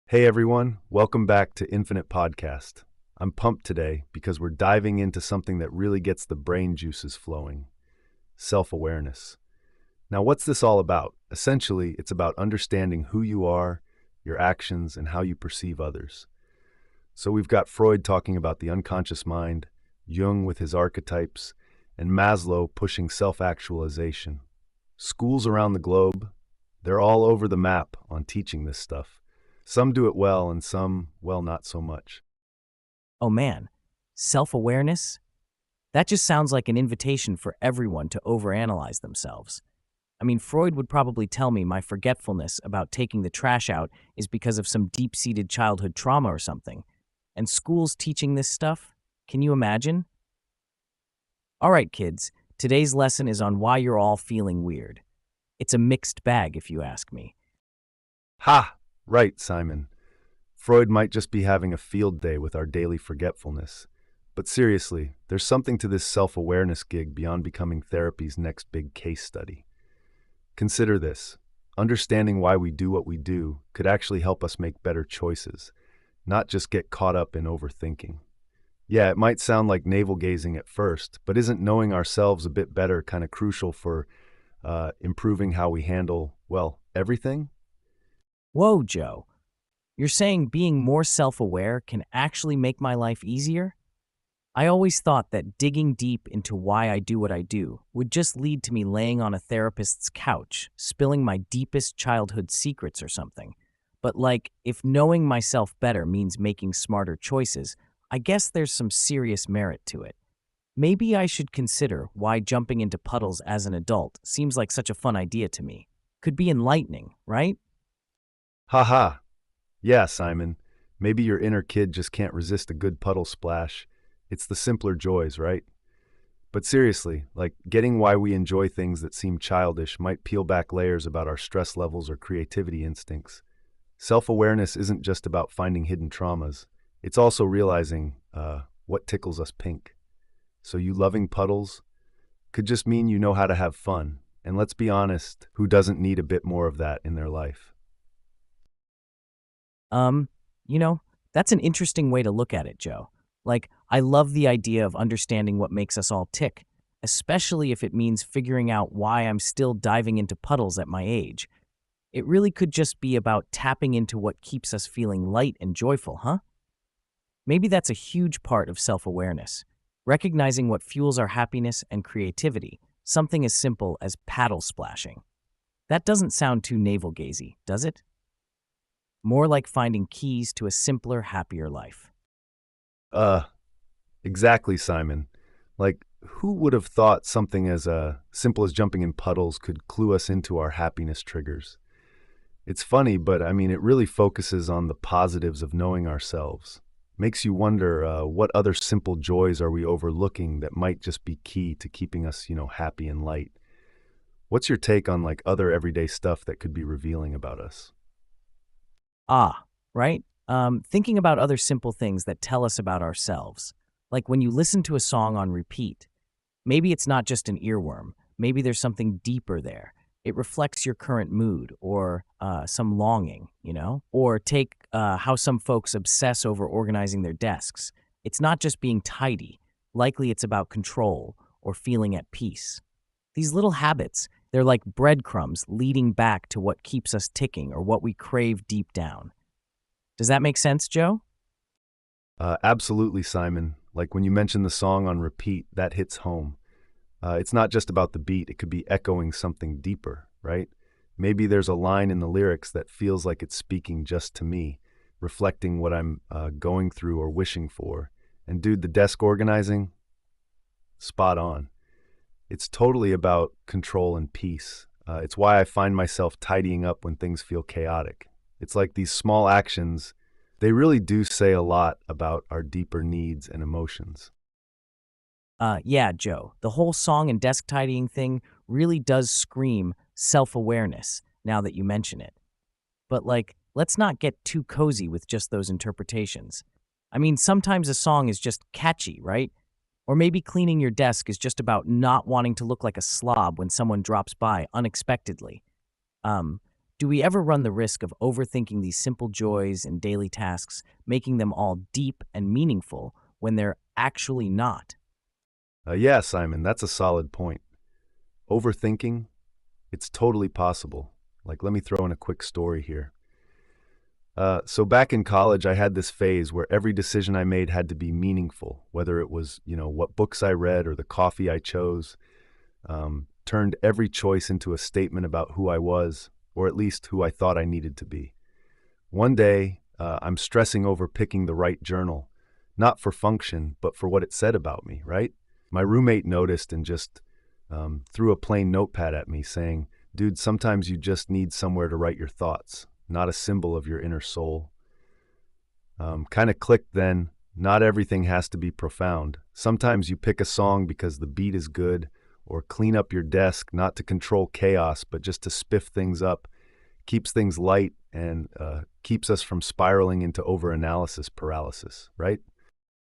Hey everyone, welcome back to Infinite Podcast. I'm pumped today because we're diving into something that really gets the brain juices flowing: self-awareness. Now, what's this all about? Essentially, it's about understanding who you are, your actions, and how you perceive others. So we've got Freud talking about the unconscious mind, Jung with his archetypes, and Maslow pushing self-actualization. Schools around the globe, they're all over the map on teaching this stuff. Some do it well and some, well, not so much. Oh man, self-awareness? That just sounds like an invitation for everyone to overanalyze themselves. I mean, Freud would probably tell me my forgetfulness about taking the trash out is because of some deep-seated childhood trauma or something. And schools teaching this stuff? Can you imagine? All right, kids, today's lesson is on why you're all feeling weird. It's a mixed bag, if you ask me. Ha! Right, Simon. Freud might just be having a field day with our daily forgetfulness. But seriously, there's something to this self-awareness gig beyond becoming therapy's next big case study. Consider this. Understanding why we do what we do could actually help us make better choices, not just get caught up in overthinking. Yeah, it might sound like navel-gazing at first, but isn't knowing ourselves a bit better kind of crucial for improving how we handle, well, everything? Whoa, Joe. You're saying being more self-aware can actually make my life easier? I always thought that digging deep into why I do what I do would just lead to me laying on a therapist's couch, spilling my deepest childhood secrets or something. But if knowing myself better means making smarter choices, I guess there's some serious merit to it. Maybe I should consider why jumping into puddles as an adult seems like such a fun idea to me. Could be enlightening, right? Haha. Yeah, Simon. Maybe your inner kid just can't resist a good puddle splash. It's the simpler joys, right? But seriously, getting why we enjoy things that seem childish might peel back layers about our stress levels or creativity instincts. Self-awareness isn't just about finding hidden traumas. It's also realizing what tickles us pink. So you loving puddles could just mean you know how to have fun. And let's be honest, who doesn't need a bit more of that in their life? Um, you know, that's an interesting way to look at it, Joe. I love the idea of understanding what makes us all tick, especially if it means figuring out why I'm still diving into puddles at my age. It really could just be about tapping into what keeps us feeling light and joyful, huh? Maybe that's a huge part of self-awareness, recognizing what fuels our happiness and creativity, something as simple as paddle splashing. That doesn't sound too navel-gazy, does it? More like finding keys to a simpler, happier life. Uh, exactly, Simon. Who would have thought something as simple as jumping in puddles could clue us into our happiness triggers? It's funny, but I mean, it really focuses on the positives of knowing ourselves. Makes you wonder what other simple joys are we overlooking that might just be key to keeping us, happy and light. What's your take on other everyday stuff that could be revealing about us? Ah, right? Thinking about other simple things that tell us about ourselves. Like when you listen to a song on repeat, maybe it's not just an earworm. Maybe there's something deeper there. It reflects your current mood or some longing, you know? Or take how some folks obsess over organizing their desks. It's not just being tidy. Likely it's about control or feeling at peace. These little habits, they're like breadcrumbs leading back to what keeps us ticking or what we crave deep down. Does that make sense, Joe? Absolutely, Simon. Like when you mention the song on repeat, that hits home. It's not just about the beat, it could be echoing something deeper, right? Maybe there's a line in the lyrics that feels like it's speaking just to me, reflecting what I'm going through or wishing for. And dude, the desk organizing, spot on. It's totally about control and peace. It's why I find myself tidying up when things feel chaotic. It's like these small actions, they really do say a lot about our deeper needs and emotions. Yeah, Joe. The whole song and desk tidying thing really does scream self-awareness now that you mention it. But let's not get too cozy with just those interpretations. I mean, sometimes a song is just catchy, right? Or maybe cleaning your desk is just about not wanting to look like a slob when someone drops by unexpectedly. Um, Do we ever run the risk of overthinking these simple joys and daily tasks, making them all deep and meaningful when they're actually not? Yeah, Simon, that's a solid point. Overthinking, it's totally possible. Like, let me throw in a quick story here. So back in college, I had this phase where every decision I made had to be meaningful, whether it was, what books I read or the coffee I chose, turned every choice into a statement about who I was, or at least who I thought I needed to be. One day, I'm stressing over picking the right journal, not for function, but for what it said about me, right? My roommate noticed and just threw a plain notepad at me saying, "Dude, sometimes you just need somewhere to write your thoughts, not a symbol of your inner soul." Kind of clicked then. Not everything has to be profound. Sometimes you pick a song because the beat is good, or clean up your desk, not to control chaos, but just to spiff things up, keeps things light and keeps us from spiraling into overanalysis paralysis, right?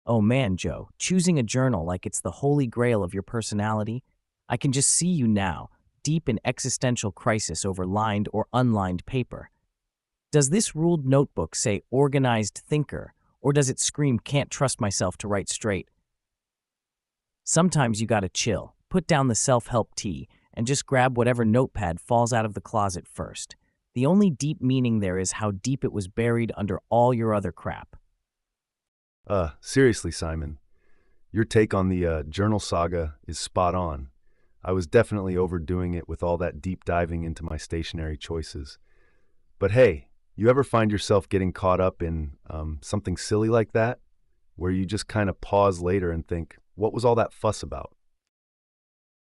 Oh man, Joe, choosing a journal like it's the holy grail of your personality. I can just see you now, deep in existential crisis over lined or unlined paper. Does this ruled notebook say organized thinker, or does it scream can't trust myself to write straight? Sometimes you gotta chill, put down the self-help tea, and just grab whatever notepad falls out of the closet first. The only deep meaning there is how deep it was buried under all your other crap. Seriously, Simon, your take on the journal saga is spot on. I was definitely overdoing it with all that deep diving into my stationary choices. But hey, you ever find yourself getting caught up in something silly like that, where you just kind of pause later and think, what was all that fuss about?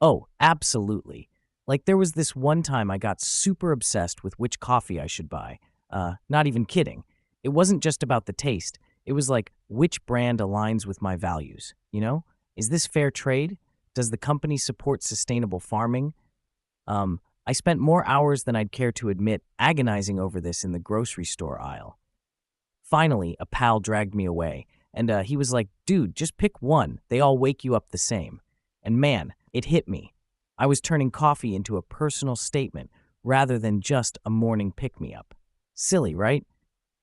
Oh, absolutely. Like there was this one time I got super obsessed with which coffee I should buy. Not even kidding. It wasn't just about the taste. It was like which brand aligns with my values, you know? Is this fair trade? Does the company support sustainable farming? I spent more hours than I'd care to admit agonizing over this in the grocery store aisle. Finally, a pal dragged me away, and he was like, dude, just pick one. They all wake you up the same. And man, it hit me. I was turning coffee into a personal statement rather than just a morning pick me up. Silly, right?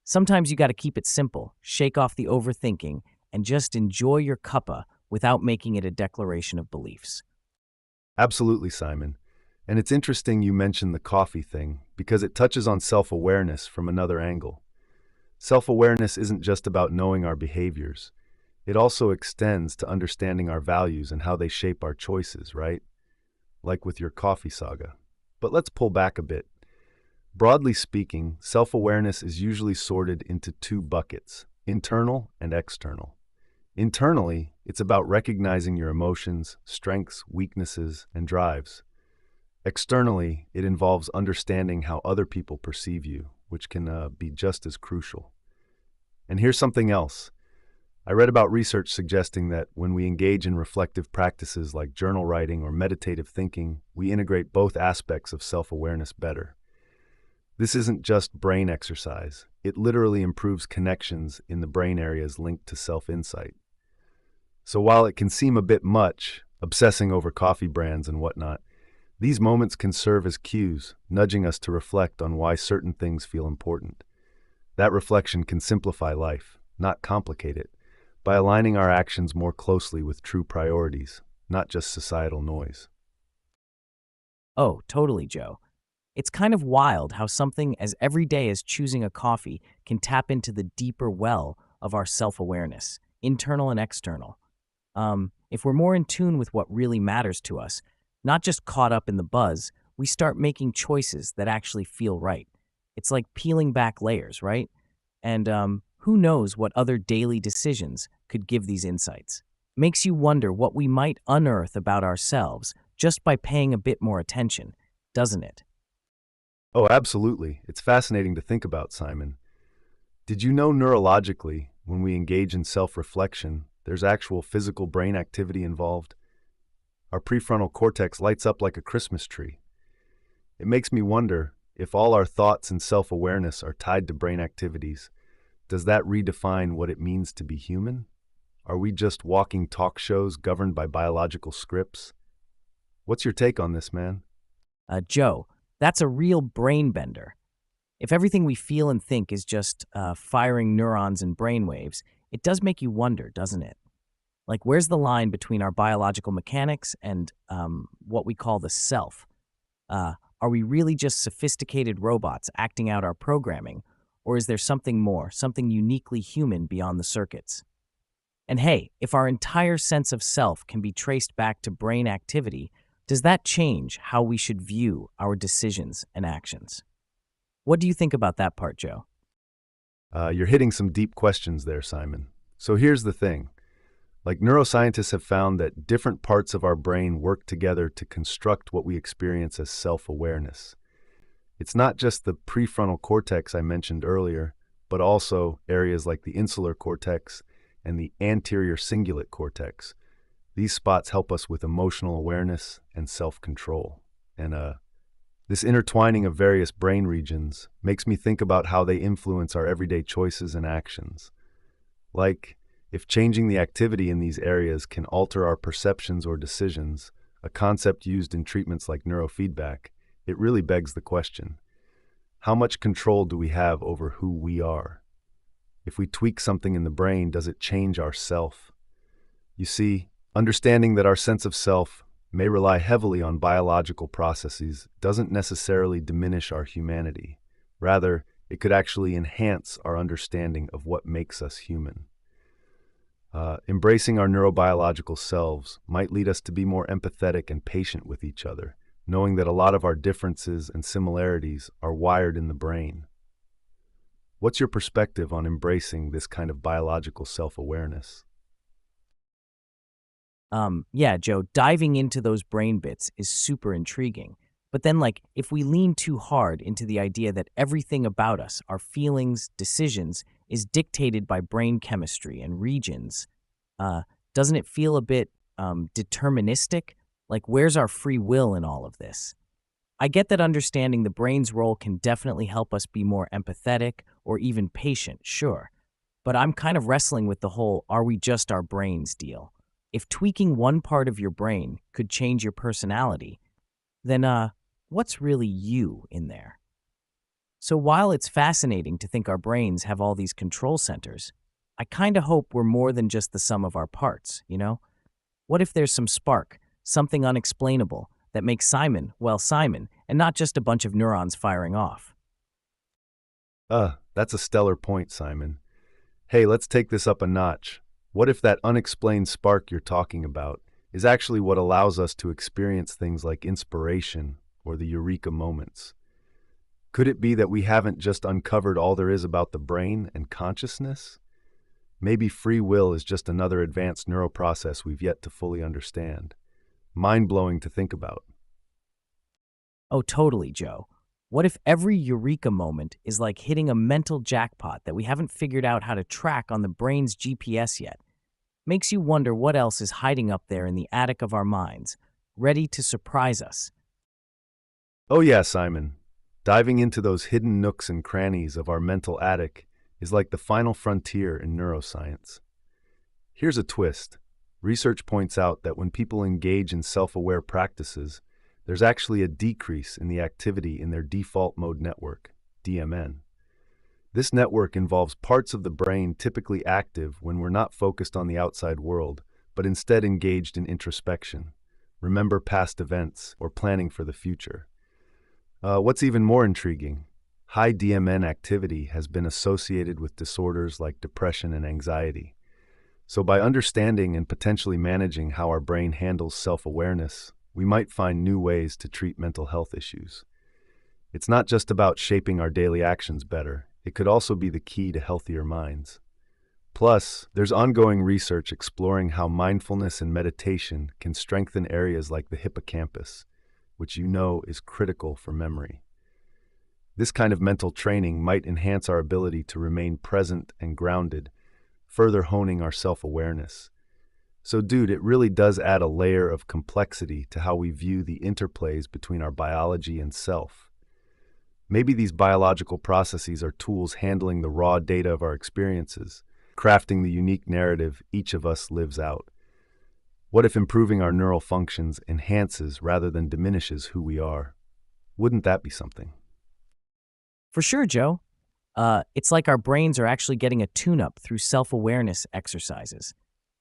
Sometimes you gotta keep it simple, shake off the overthinking, and just enjoy your cuppa without making it a declaration of beliefs. Absolutely, Simon. And it's interesting you mentioned the coffee thing because it touches on self-awareness from another angle. Self-awareness isn't just about knowing our behaviors. It also extends to understanding our values and how they shape our choices, right? Like with your coffee saga. But let's pull back a bit. Broadly speaking, self-awareness is usually sorted into two buckets, internal and external. Internally, it's about recognizing your emotions, strengths, weaknesses, and drives. Externally, it involves understanding how other people perceive you, which can be just as crucial. And here's something else. I read about research suggesting that when we engage in reflective practices like journal writing or meditative thinking, we integrate both aspects of self-awareness better. This isn't just brain exercise. It literally improves connections in the brain areas linked to self-insight. So while it can seem a bit much, obsessing over coffee brands and whatnot, these moments can serve as cues, nudging us to reflect on why certain things feel important. That reflection can simplify life, not complicate it, by aligning our actions more closely with true priorities, not just societal noise. Oh, totally, Joe. It's kind of wild how something as everyday as choosing a coffee can tap into the deeper well of our self-awareness, internal and external. If we're more in tune with what really matters to us, not just caught up in the buzz, we start making choices that actually feel right. It's like peeling back layers, right? And who knows what other daily decisions could give these insights. Makes you wonder what we might unearth about ourselves just by paying a bit more attention, doesn't it? Oh, absolutely. It's fascinating to think about, Simon. Did you know neurologically, when we engage in self-reflection, there's actual physical brain activity involved? Our prefrontal cortex lights up like a Christmas tree. It makes me wonder if all our thoughts and self-awareness are tied to brain activities. Does that redefine what it means to be human? Are we just walking talk shows governed by biological scripts? What's your take on this, man? Joe, That's a real brain bender. If everything we feel and think is just firing neurons and brainwaves, it does make you wonder, doesn't it? Like, where's the line between our biological mechanics and what we call the self? Are we really just sophisticated robots acting out our programming, or is there something more, something uniquely human beyond the circuits? And hey, if our entire sense of self can be traced back to brain activity, does that change how we should view our decisions and actions? What do you think about that part, Joe? You're hitting some deep questions there, Simon. So here's the thing. Like neuroscientists have found that different parts of our brain work together to construct what we experience as self-awareness. It's not just the prefrontal cortex I mentioned earlier, but also areas like the insular cortex and the anterior cingulate cortex. These spots help us with emotional awareness and self-control. And this intertwining of various brain regions makes me think about how they influence our everyday choices and actions. Like, if changing the activity in these areas can alter our perceptions or decisions, a concept used in treatments like neurofeedback, it really begs the question, how much control do we have over who we are? If we tweak something in the brain, does it change our self? You see, understanding that our sense of self may rely heavily on biological processes doesn't necessarily diminish our humanity. Rather, it could actually enhance our understanding of what makes us human. Embracing our neurobiological selves might lead us to be more empathetic and patient with each other, knowing that a lot of our differences and similarities are wired in the brain. What's your perspective on embracing this kind of biological self-awareness? Yeah, Joe, diving into those brain bits is super intriguing. But then, like, if we lean too hard into the idea that everything about us, our feelings, decisions, is dictated by brain chemistry and regions, uh, doesn't it feel a bit deterministic? Like, where's our free will in all of this? I get that understanding the brain's role can definitely help us be more empathetic or even patient, sure. But I'm kind of wrestling with the whole "are we just our brains" deal. If tweaking one part of your brain could change your personality, then what's really you in there? So while it's fascinating to think our brains have all these control centers, I kind of hope we're more than just the sum of our parts, you know? What if there's some spark, something unexplainable, that makes Simon, well, Simon, and not just a bunch of neurons firing off? That's a stellar point, Simon. Hey, let's take this up a notch. What if that unexplained spark you're talking about is actually what allows us to experience things like inspiration or the eureka moments? Could it be that we haven't just uncovered all there is about the brain and consciousness? Maybe free will is just another advanced neuroprocess we've yet to fully understand. Mind-blowing to think about. Oh, totally, Joe. What if every eureka moment is like hitting a mental jackpot that we haven't figured out how to track on the brain's GPS yet? Makes you wonder what else is hiding up there in the attic of our minds, ready to surprise us. Oh yeah, Simon. Diving into those hidden nooks and crannies of our mental attic is like the final frontier in neuroscience. Here's a twist. Research points out that when people engage in self-aware practices, there's actually a decrease in the activity in their default mode network, DMN. This network involves parts of the brain typically active when we're not focused on the outside world, but instead engaged in introspection, remember past events, or planning for the future. What's even more intriguing, high DMN activity has been associated with disorders like depression and anxiety. So by understanding and potentially managing how our brain handles self-awareness, we might find new ways to treat mental health issues. It's not just about shaping our daily actions better, it could also be the key to healthier minds. Plus, there's ongoing research exploring how mindfulness and meditation can strengthen areas like the hippocampus, which you know is critical for memory. This kind of mental training might enhance our ability to remain present and grounded, further honing our self-awareness. So dude, it really does add a layer of complexity to how we view the interplays between our biology and self. Maybe these biological processes are tools handling the raw data of our experiences, crafting the unique narrative each of us lives out. What if improving our neural functions enhances rather than diminishes who we are? Wouldn't that be something? For sure, Joe. It's like our brains are actually getting a tune up through self awareness exercises.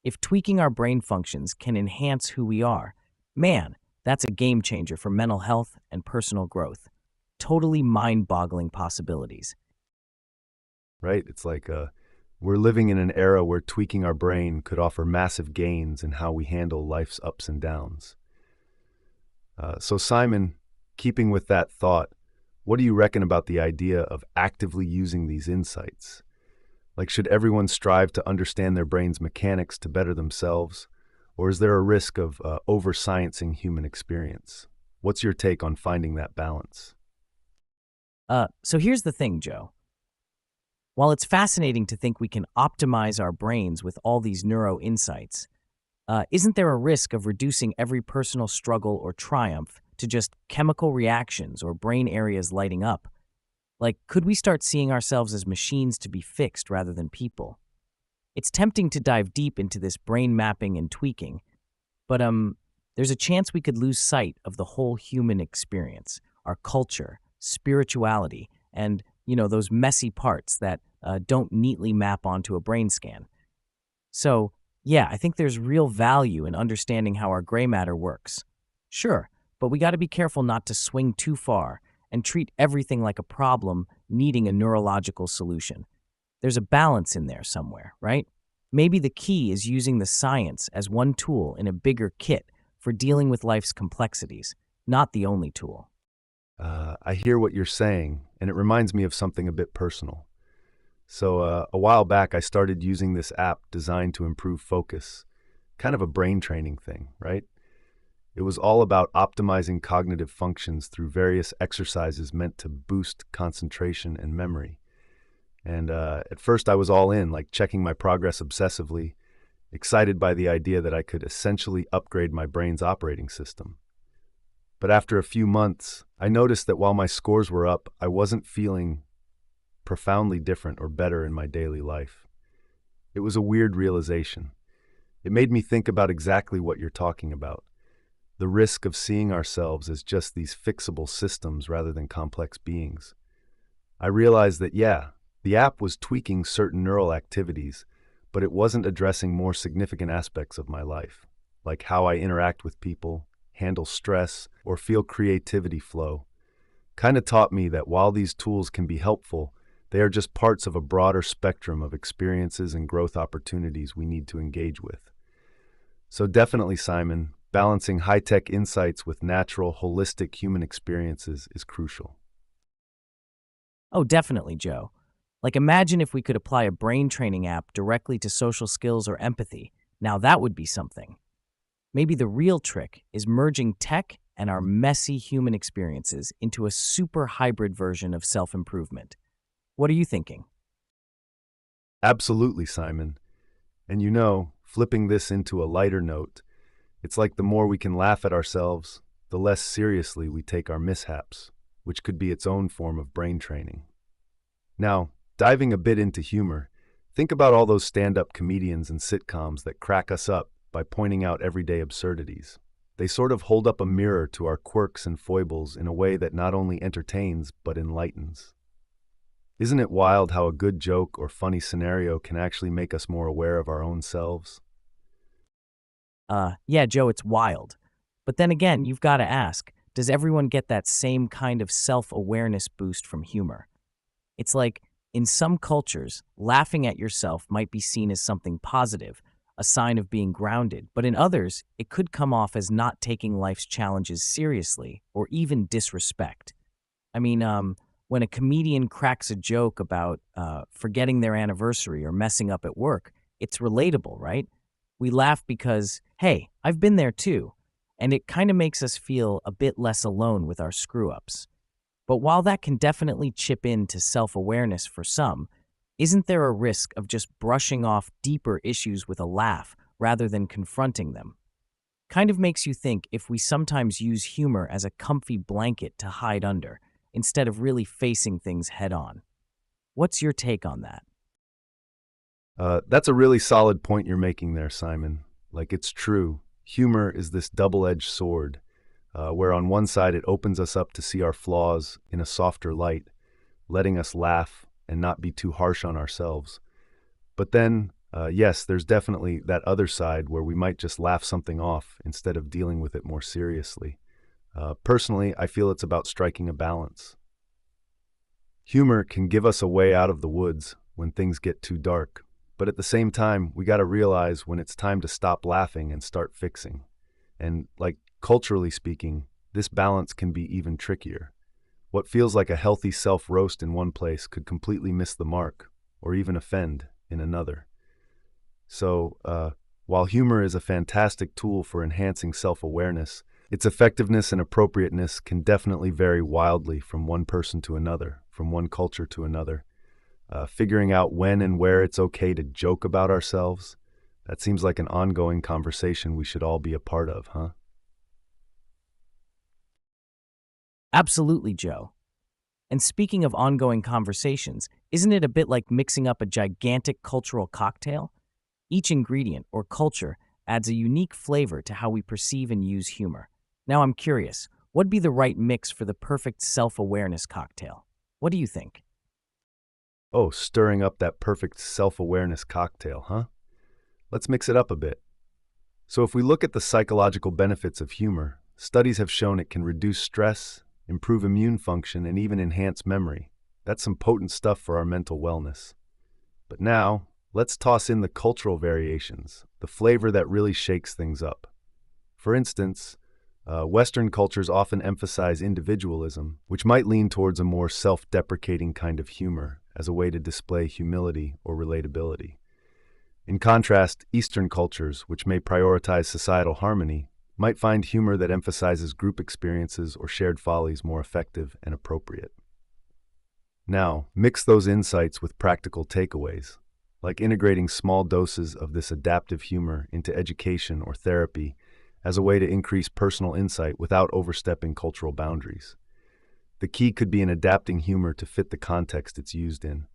If tweaking our brain functions can enhance who we are, man, that's a game changer for mental health and personal growth. Totally mind boggling possibilities. Right? It's like we're living in an era where tweaking our brain could offer massive gains in how we handle life's ups and downs. So, Simon, keeping with that thought, what do you reckon about the idea of actively using these insights? Like, should everyone strive to understand their brain's mechanics to better themselves? Or is there a risk of over-sciencing human experience? What's your take on finding that balance? So here's the thing, Joe. While it's fascinating to think we can optimize our brains with all these neuro insights, isn't there a risk of reducing every personal struggle or triumph to just chemical reactions or brain areas lighting up? Like, could we start seeing ourselves as machines to be fixed rather than people? It's tempting to dive deep into this brain mapping and tweaking, but there's a chance we could lose sight of the whole human experience, our culture, spirituality, and, those messy parts that don't neatly map onto a brain scan. So, yeah, I think there's real value in understanding how our gray matter works. Sure, but we got to be careful not to swing too far and treat everything like a problem needing a neurological solution. There's a balance in there somewhere, right? Maybe the key is using the science as one tool in a bigger kit for dealing with life's complexities, not the only tool. I hear what you're saying, and it reminds me of something a bit personal. So, a while back, I started using this app designed to improve focus, kind of a brain training thing, right? It was all about optimizing cognitive functions through various exercises meant to boost concentration and memory. And at first, I was all in, like checking my progress obsessively, excited by the idea that I could essentially upgrade my brain's operating system. But after a few months, I noticed that while my scores were up, I wasn't feeling profoundly different or better in my daily life. It was a weird realization. It made me think about exactly what you're talking about, the risk of seeing ourselves as just these fixable systems rather than complex beings. I realized that, yeah, the app was tweaking certain neural activities, but it wasn't addressing more significant aspects of my life, like how I interact with people, handle stress, or feel creativity flow. Kind of taught me that while these tools can be helpful, they are just parts of a broader spectrum of experiences and growth opportunities we need to engage with. So definitely, Simon, balancing high-tech insights with natural, holistic human experiences is crucial. Oh, definitely, Joe. Like, imagine if we could apply a brain training app directly to social skills or empathy. Now, that would be something. Maybe the real trick is merging tech and our messy human experiences into a super hybrid version of self improvement. What are you thinking? Absolutely, Simon. And flipping this into a lighter note, it's like the more we can laugh at ourselves, the less seriously we take our mishaps, which could be its own form of brain training. Now, diving a bit into humor, think about all those stand-up comedians and sitcoms that crack us up by pointing out everyday absurdities. They sort of hold up a mirror to our quirks and foibles in a way that not only entertains but enlightens. Isn't it wild how a good joke or funny scenario can actually make us more aware of our own selves? Yeah, Joe, it's wild. But then again, you've got to ask, does everyone get that same kind of self awareness boost from humor? It's like, in some cultures, laughing at yourself might be seen as something positive, a sign of being grounded, but in others, it could come off as not taking life's challenges seriously or even disrespect. I mean, when a comedian cracks a joke about forgetting their anniversary or messing up at work, it's relatable, right? We laugh because, hey, I've been there too, and it kind of makes us feel a bit less alone with our screw ups. But while that can definitely chip into self awareness for some, isn't there a risk of just brushing off deeper issues with a laugh rather than confronting them? Kind of makes you think if we sometimes use humor as a comfy blanket to hide under, instead of really facing things head on. What's your take on that? That's a really solid point you're making there, Simon. Like, it's true. Humor is this double-edged sword. where on one side it opens us up to see our flaws in a softer light, letting us laugh and not be too harsh on ourselves. But then, yes, there's definitely that other side where we might just laugh something off instead of dealing with it more seriously. Personally, I feel it's about striking a balance. Humor can give us a way out of the woods when things get too dark, but at the same time, we gotta realize when it's time to stop laughing and start fixing. And, culturally speaking, this balance can be even trickier. What feels like a healthy self-roast in one place could completely miss the mark, or even offend in another. So, while humor is a fantastic tool for enhancing self-awareness, its effectiveness and appropriateness can definitely vary wildly from one person to another, from one culture to another. Figuring out when and where it's okay to joke about ourselves, that seems like an ongoing conversation we should all be a part of, huh? Absolutely, Joe. And speaking of ongoing conversations, isn't it a bit like mixing up a gigantic cultural cocktail? Each ingredient or culture adds a unique flavor to how we perceive and use humor. Now I'm curious, what'd be the right mix for the perfect self-awareness cocktail? What do you think? Oh, stirring up that perfect self-awareness cocktail, huh? Let's mix it up a bit. So if we look at the psychological benefits of humor, studies have shown it can reduce stress, improve immune function, and even enhance memory. That's some potent stuff for our mental wellness. But now, let's toss in the cultural variations, the flavor that really shakes things up. For instance, Western cultures often emphasize individualism, which might lean towards a more self-deprecating kind of humor as a way to display humility or relatability. In contrast, Eastern cultures, which may prioritize societal harmony, might find humor that emphasizes group experiences or shared follies more effective and appropriate. Now, mix those insights with practical takeaways, like integrating small doses of this adaptive humor into education or therapy as a way to increase personal insight without overstepping cultural boundaries. The key could be in adapting humor to fit the context it's used in,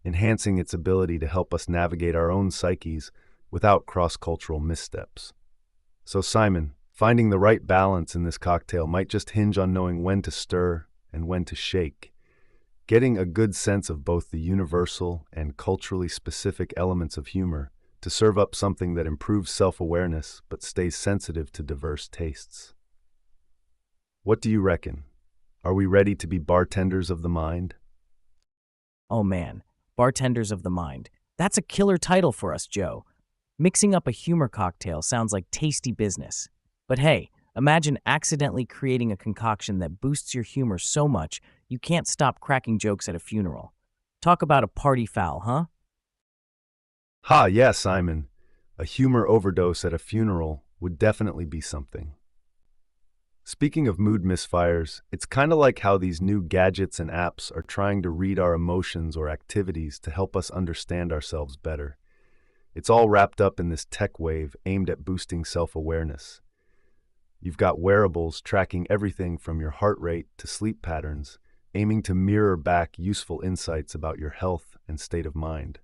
enhancing its ability to help us navigate our own psyches without cross-cultural missteps. So Simon, finding the right balance in this cocktail might just hinge on knowing when to stir and when to shake. Getting a good sense of both the universal and culturally specific elements of humor to serve up something that improves self-awareness but stays sensitive to diverse tastes. What do you reckon? Are we ready to be bartenders of the mind? Oh man, Bartenders of the Mind. That's a killer title for us, Joe. Mixing up a humor cocktail sounds like tasty business. But hey, imagine accidentally creating a concoction that boosts your humor so much you can't stop cracking jokes at a funeral. Talk about a party foul, huh? Ha, yeah, Simon. A humor overdose at a funeral would definitely be something. Speaking of mood misfires, it's kind of like how these new gadgets and apps are trying to read our emotions or activities to help us understand ourselves better. It's all wrapped up in this tech wave aimed at boosting self-awareness. You've got wearables tracking everything from your heart rate to sleep patterns, aiming to mirror back useful insights about your health and state of mind.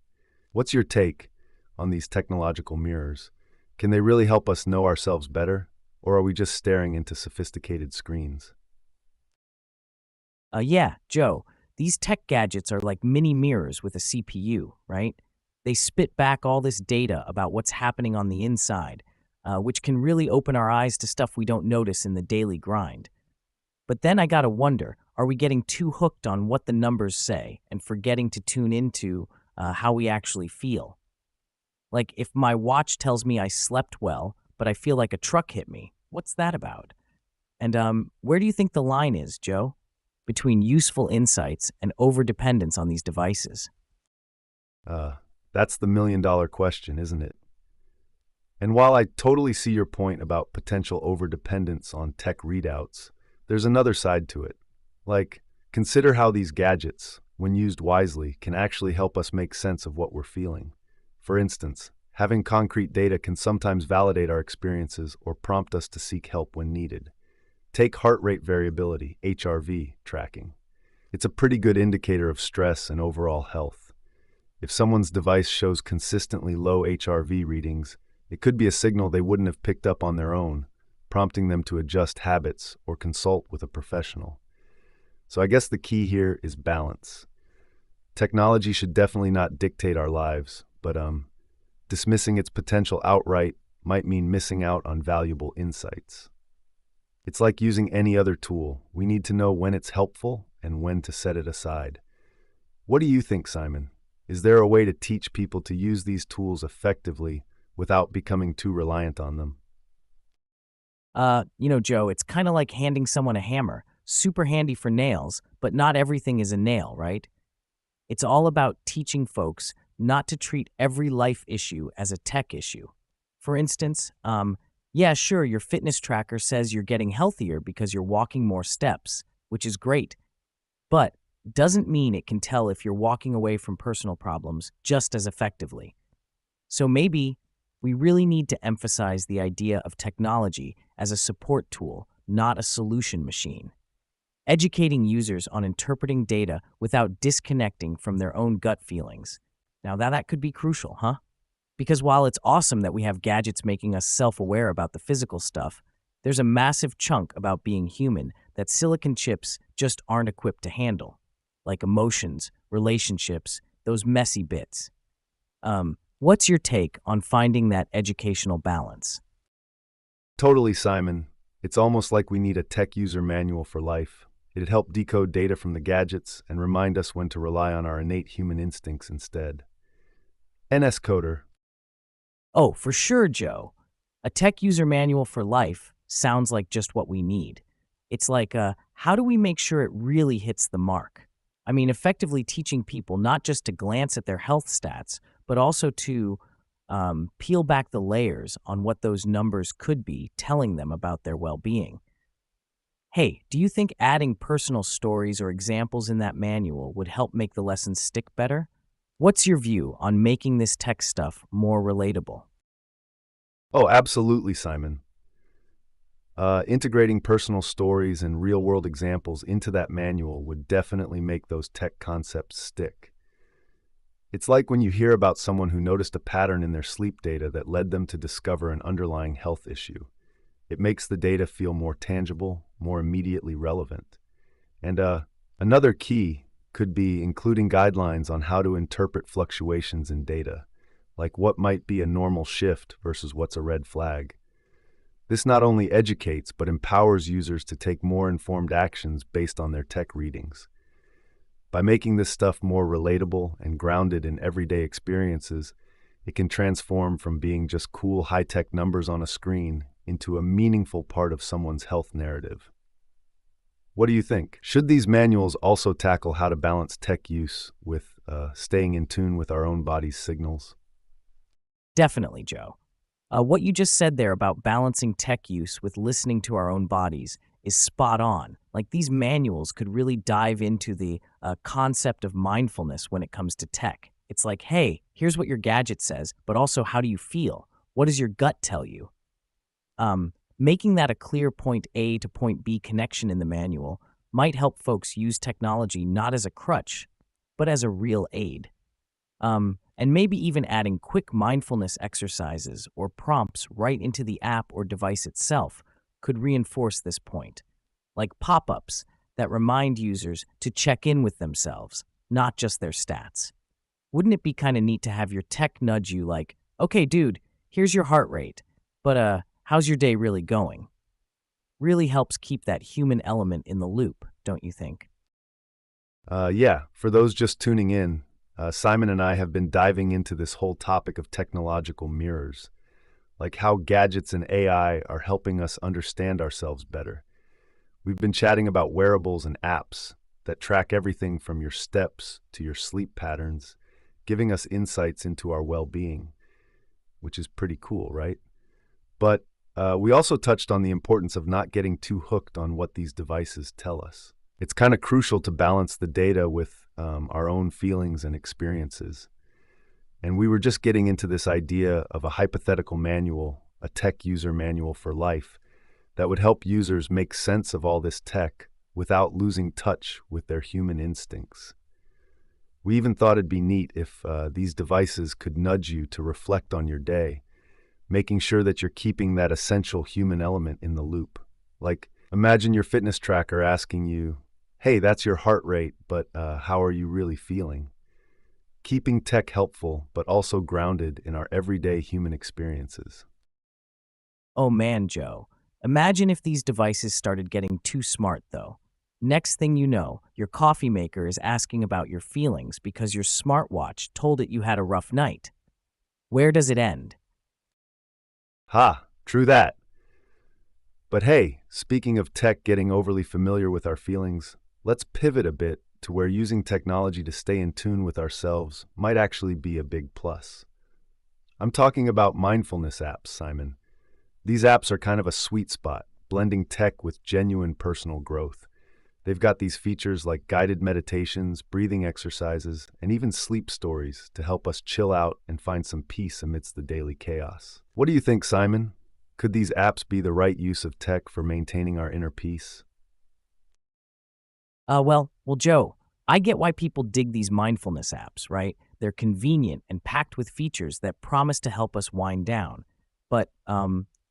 What's your take on these technological mirrors? Can they really help us know ourselves better, or are we just staring into sophisticated screens? Yeah, Joe, these tech gadgets are like mini mirrors with a CPU, right? They spit back all this data about what's happening on the inside, which can really open our eyes to stuff we don't notice in the daily grind. But then I gotta wonder, are we getting too hooked on what the numbers say and forgetting to tune into how we actually feel? Like, if my watch tells me I slept well, but I feel like a truck hit me, what's that about? And where do you think the line is, Joe, between useful insights and overdependence on these devices? Uh, that's the million-dollar question, isn't it? And while I totally see your point about potential overdependence on tech readouts, there's another side to it. Consider how these gadgets, when used wisely, can actually help us make sense of what we're feeling. For instance, having concrete data can sometimes validate our experiences or prompt us to seek help when needed. Take heart rate variability, HRV, tracking. It's a pretty good indicator of stress and overall health. If someone's device shows consistently low HRV readings, it could be a signal they wouldn't have picked up on their own, prompting them to adjust habits or consult with a professional. So I guess the key here is balance. Technology should definitely not dictate our lives, but dismissing its potential outright might mean missing out on valuable insights. It's like using any other tool. We need to know when it's helpful and when to set it aside. What do you think, Simon? Is there a way to teach people to use these tools effectively without becoming too reliant on them? Joe, it's kind of like handing someone a hammer. Super handy for nails, but not everything is a nail, right? It's all about teaching folks not to treat every life issue as a tech issue. For instance, yeah, sure, your fitness tracker says you're getting healthier because you're walking more steps, which is great, but doesn't mean it can tell if you're walking away from personal problems just as effectively. So maybe we really need to emphasize the idea of technology as a support tool, not a solution machine. Educating users on interpreting data without disconnecting from their own gut feelings. Now, that could be crucial, huh? Because while it's awesome that we have gadgets making us self-aware about the physical stuff, there's a massive chunk about being human that silicon chips just aren't equipped to handle, like emotions, relationships, those messy bits. What's your take on finding that educational balance? Totally, Simon. It's almost like we need a tech user manual for life. It'd help decode data from the gadgets and remind us when to rely on our innate human instincts instead. NS Coder. Oh, for sure, Joe. A tech user manual for life sounds like just what we need. It's like, how do we make sure it really hits the mark? I mean, effectively teaching people not just to glance at their health stats, but also to peel back the layers on what those numbers could be telling them about their well-being. Hey, do you think adding personal stories or examples in that manual would help make the lessons stick better? What's your view on making this tech stuff more relatable? Oh, absolutely, Simon. Integrating personal stories and real-world examples into that manual would definitely make those tech concepts stick. It's like when you hear about someone who noticed a pattern in their sleep data that led them to discover an underlying health issue. It makes the data feel more tangible, more immediately relevant. And another key could be including guidelines on how to interpret fluctuations in data, like what might be a normal shift versus what's a red flag. This not only educates, but empowers users to take more informed actions based on their tech readings. By making this stuff more relatable and grounded in everyday experiences, it can transform from being just cool high-tech numbers on a screen into a meaningful part of someone's health narrative. What do you think? Should these manuals also tackle how to balance tech use with staying in tune with our own body's signals? Definitely, Joe. What you just said there about balancing tech use with listening to our own bodies is spot on. Like these manuals could really dive into the concept of mindfulness when it comes to tech. It's like, hey, here's what your gadget says, but also how do you feel? What does your gut tell you? Making that a clear point A to point B connection in the manual might help folks use technology not as a crutch, but as a real aid. And maybe even adding quick mindfulness exercises or prompts right into the app or device itself could reinforce this point, like pop-ups that remind users to check in with themselves, not just their stats. Wouldn't it be kind of neat to have your tech nudge you like, okay, dude, here's your heart rate, but how's your day really going? Really helps keep that human element in the loop, don't you think? Yeah, for those just tuning in, Simon and I have been diving into this whole topic of technological mirrors, like how gadgets and AI are helping us understand ourselves better. We've been chatting about wearables and apps that track everything from your steps to your sleep patterns, giving us insights into our well-being, which is pretty cool, right? But we also touched on the importance of not getting too hooked on what these devices tell us. It's kind of crucial to balance the data with our own feelings and experiences. And we were just getting into this idea of a hypothetical manual, a tech user manual for life, that would help users make sense of all this tech without losing touch with their human instincts. We even thought it'd be neat if these devices could nudge you to reflect on your day, making sure that you're keeping that essential human element in the loop. Like, imagine your fitness tracker asking you, hey, that's your heart rate, but how are you really feeling? Keeping tech helpful, but also grounded in our everyday human experiences. Oh man, Joe. Imagine if these devices started getting too smart, though. Next thing you know, your coffee maker is asking about your feelings because your smartwatch told it you had a rough night. Where does it end? Ha, true that. But hey, speaking of tech getting overly familiar with our feelings, let's pivot a bit to where using technology to stay in tune with ourselves might actually be a big plus. I'm talking about mindfulness apps, Simon. These apps are kind of a sweet spot, blending tech with genuine personal growth. They've got these features like guided meditations, breathing exercises, and even sleep stories to help us chill out and find some peace amidst the daily chaos. What do you think, Simon? Could these apps be the right use of tech for maintaining our inner peace? Joe, I get why people dig these mindfulness apps, right? They're convenient and packed with features that promise to help us wind down. But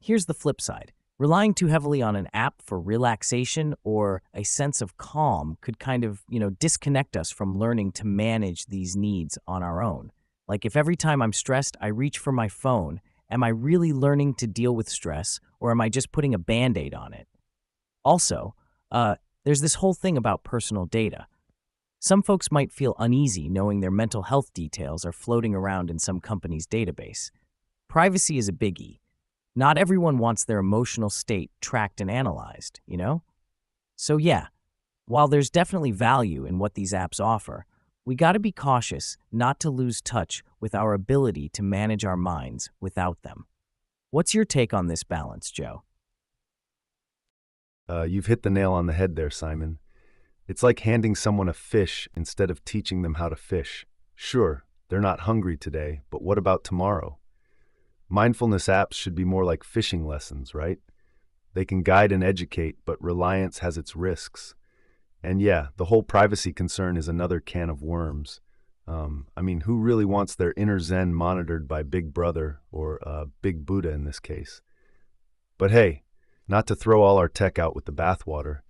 here's the flip side. Relying too heavily on an app for relaxation or a sense of calm could kind of, disconnect us from learning to manage these needs on our own. Like if every time I'm stressed, I reach for my phone, am I really learning to deal with stress or am I just putting a band-aid on it? Also, there's this whole thing about personal data. Some folks might feel uneasy knowing their mental health details are floating around in some company's database. Privacy is a biggie. Not everyone wants their emotional state tracked and analyzed, you know? So yeah, while there's definitely value in what these apps offer, we gotta be cautious not to lose touch with our ability to manage our minds without them. What's your take on this balance, Joe? You've hit the nail on the head there, Simon. It's like handing someone a fish instead of teaching them how to fish. Sure, they're not hungry today, but what about tomorrow? Mindfulness apps should be more like fishing lessons, right? They can guide and educate, but reliance has its risks. And yeah, the whole privacy concern is another can of worms. Who really wants their inner Zen monitored by Big Brother or Big Buddha in this case? But hey, not to throw all our tech out with the bathwater,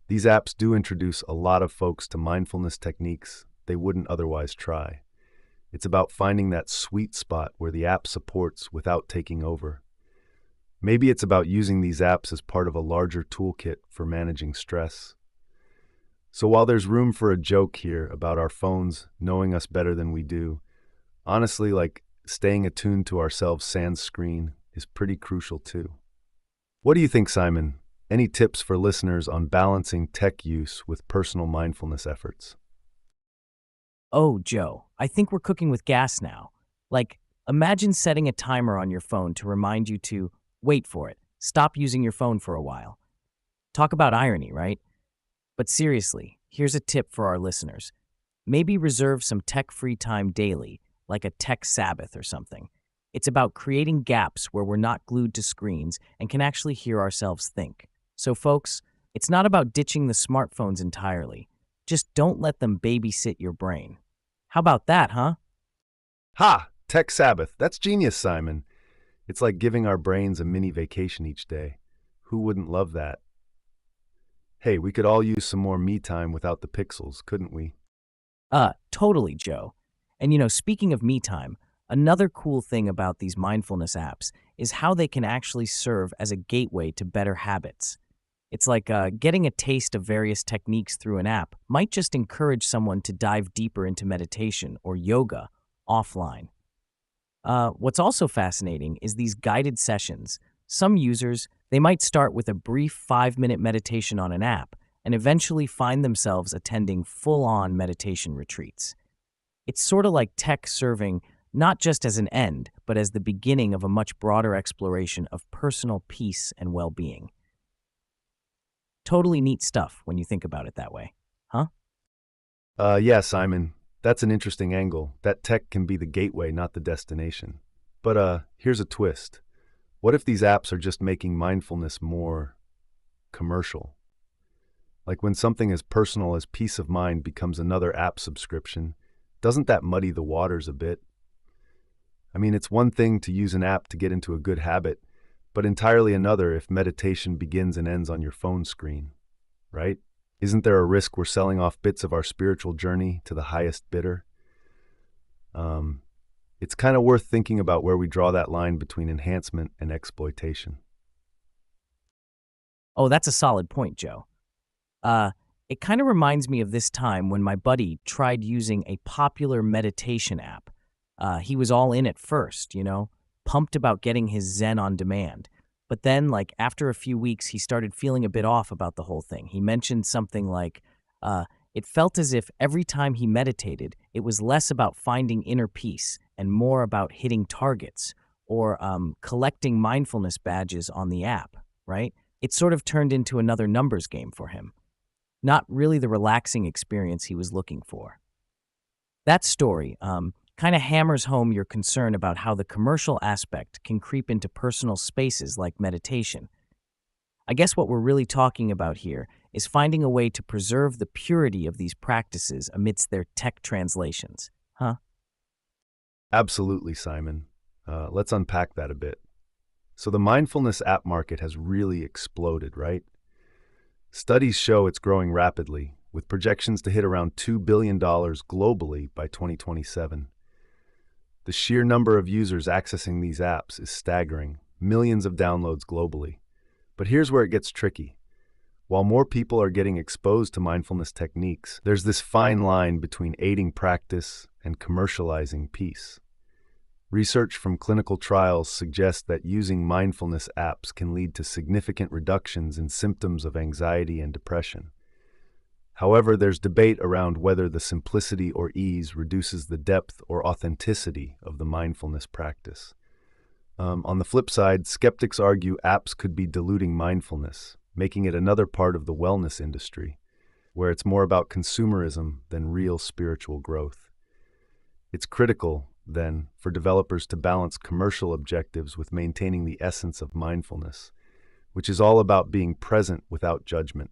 these apps do introduce a lot of folks to mindfulness techniques they wouldn't otherwise try. It's about finding that sweet spot where the app supports without taking over. Maybe it's about using these apps as part of a larger toolkit for managing stress. So while there's room for a joke here about our phones knowing us better than we do, honestly, like staying attuned to ourselves sans screen is pretty crucial too. What do you think, Simon? Any tips for listeners on balancing tech use with personal mindfulness efforts? Oh, Joe, I think we're cooking with gas now. Like, imagine setting a timer on your phone to remind you to wait for it, stop using your phone for a while. Talk about irony, right? But seriously, here's a tip for our listeners. Maybe reserve some tech-free time daily, like a tech Sabbath or something. It's about creating gaps where we're not glued to screens and can actually hear ourselves think. So folks, it's not about ditching the smartphones entirely. Just don't let them babysit your brain. How about that, huh? Ha! Tech Sabbath. That's genius, Simon. It's like giving our brains a mini vacation each day. Who wouldn't love that? Hey, we could all use some more me time without the pixels, couldn't we? Totally, Joe. And speaking of me time, another cool thing about these mindfulness apps is how they can actually serve as a gateway to better habits. It's like getting a taste of various techniques through an app might just encourage someone to dive deeper into meditation or yoga offline. What's also fascinating is these guided sessions. Some users, they might start with a brief 5-minute meditation on an app and eventually find themselves attending full-on meditation retreats. It's sort of like tech serving not just as an end, but as the beginning of a much broader exploration of personal peace and well-being. Totally neat stuff when you think about it that way, huh? Yeah, Simon. That's an interesting angle. That tech can be the gateway, not the destination. But here's a twist. What if these apps are just making mindfulness more commercial? Like when something as personal as peace of mind becomes another app subscription, doesn't that muddy the waters a bit? I mean, it's one thing to use an app to get into a good habit, but entirely another if meditation begins and ends on your phone screen, right? Isn't there a risk we're selling off bits of our spiritual journey to the highest bidder? Um, it's kind of worth thinking about where we draw that line between enhancement and exploitation. Oh, that's a solid point, Joe. Uh, it kind of reminds me of this time when my buddy tried using a popular meditation app. He was all in at first, pumped about getting his Zen on demand. But then, like, after a few weeks, he started feeling a bit off about the whole thing. He mentioned something like, uh, it felt as if every time he meditated, it was less about finding inner peace and more about hitting targets or collecting mindfulness badges on the app, right? It sort of turned into another numbers game for him, not really the relaxing experience he was looking for. That story kind of hammers home your concern about how the commercial aspect can creep into personal spaces like meditation. I guess what we're really talking about here is finding a way to preserve the purity of these practices amidst their tech translations. Huh? Absolutely, Simon. Let's unpack that a bit. So the mindfulness app market has really exploded, right? Studies show it's growing rapidly, with projections to hit around $2 billion globally by 2027. The sheer number of users accessing these apps is staggering, millions of downloads globally. But here's where it gets tricky. While more people are getting exposed to mindfulness techniques, there's this fine line between aiding practice and commercializing peace. Research from clinical trials suggests that using mindfulness apps can lead to significant reductions in symptoms of anxiety and depression. However, there's debate around whether the simplicity or ease reduces the depth or authenticity of the mindfulness practice. On the flip side, skeptics argue apps could be diluting mindfulness, making it another part of the wellness industry, where it's more about consumerism than real spiritual growth. It's critical, then, for developers to balance commercial objectives with maintaining the essence of mindfulness, which is all about being present without judgment.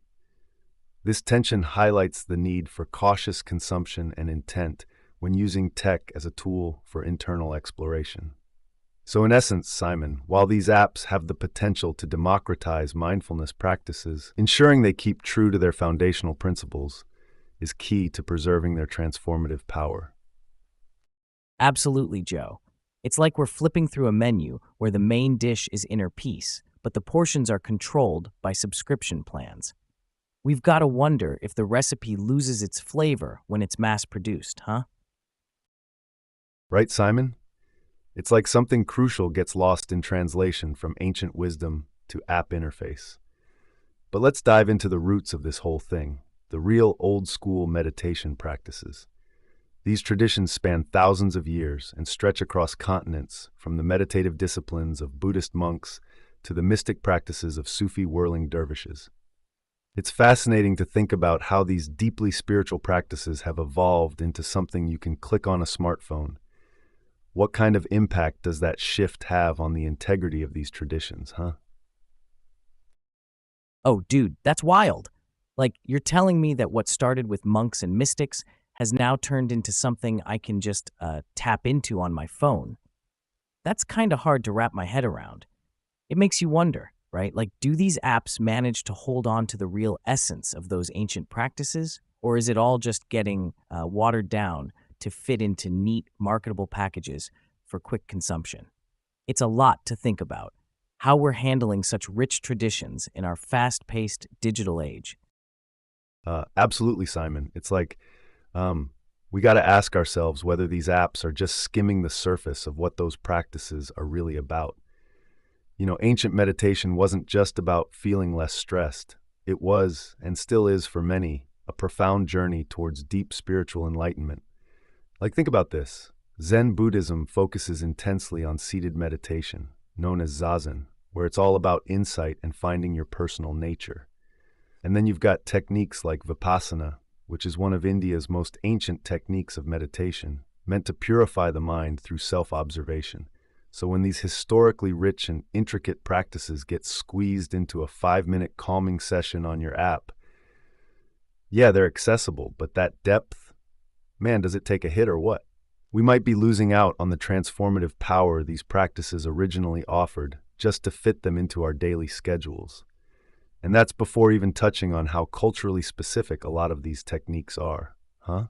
This tension highlights the need for cautious consumption and intent when using tech as a tool for internal exploration. So in essence, Simon, while these apps have the potential to democratize mindfulness practices, ensuring they keep true to their foundational principles is key to preserving their transformative power. Absolutely, Joe. It's like we're flipping through a menu where the main dish is inner peace, but the portions are controlled by subscription plans. We've got to wonder if the recipe loses its flavor when it's mass-produced, huh? Right, Simon? It's like something crucial gets lost in translation from ancient wisdom to app interface. But let's dive into the roots of this whole thing, the real old-school meditation practices. These traditions span thousands of years and stretch across continents, from the meditative disciplines of Buddhist monks to the mystic practices of Sufi whirling dervishes. It's fascinating to think about how these deeply spiritual practices have evolved into something you can click on a smartphone. What kind of impact does that shift have on the integrity of these traditions, huh? Oh, dude, that's wild. Like, you're telling me that what started with monks and mystics has now turned into something I can just tap into on my phone. That's kind of hard to wrap my head around. It makes you wonder, right? Like, do these apps manage to hold on to the real essence of those ancient practices? Or is it all just getting watered down to fit into neat, marketable packages for quick consumption? It's a lot to think about, how we're handling such rich traditions in our fast-paced digital age. Absolutely, Simon. It's like we got to ask ourselves whether these apps are just skimming the surface of what those practices are really about. Ancient meditation wasn't just about feeling less stressed. It was, and still is for many, a profound journey towards deep spiritual enlightenment. Like, think about this. Zen Buddhism focuses intensely on seated meditation, known as zazen, where it's all about insight and finding your personal nature. And then you've got techniques like vipassana, which is one of India's most ancient techniques of meditation, meant to purify the mind through self-observation. So when these historically rich and intricate practices get squeezed into a 5-minute calming session on your app, yeah, they're accessible, but that depth, man, does it take a hit or what? We might be losing out on the transformative power these practices originally offered just to fit them into our daily schedules. And that's before even touching on how culturally specific a lot of these techniques are, huh?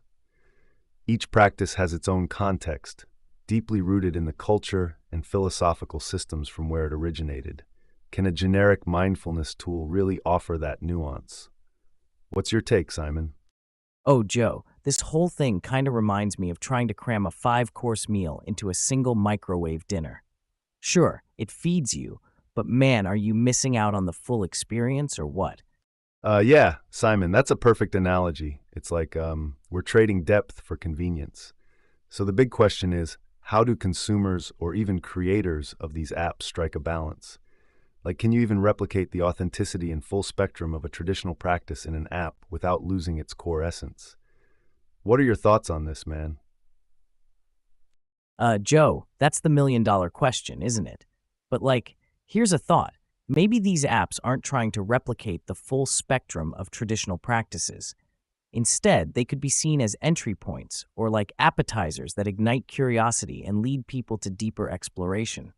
Each practice has its own context, deeply rooted in the culture and philosophical systems from where it originated. Can a generic mindfulness tool really offer that nuance? What's your take, Simon? Oh, Joe, this whole thing kind of reminds me of trying to cram a 5-course meal into a single microwave dinner. Sure, it feeds you, but man, are you missing out on the full experience or what? Yeah, Simon, that's a perfect analogy. It's like we're trading depth for convenience. So the big question is, how do consumers or even creators of these apps strike a balance? Like, can you even replicate the authenticity and full spectrum of a traditional practice in an app without losing its core essence? What are your thoughts on this, man? Joe, that's the million-dollar question, isn't it? But here's a thought. Maybe these apps aren't trying to replicate the full spectrum of traditional practices. Instead, they could be seen as entry points or like appetizers that ignite curiosity and lead people to deeper exploration.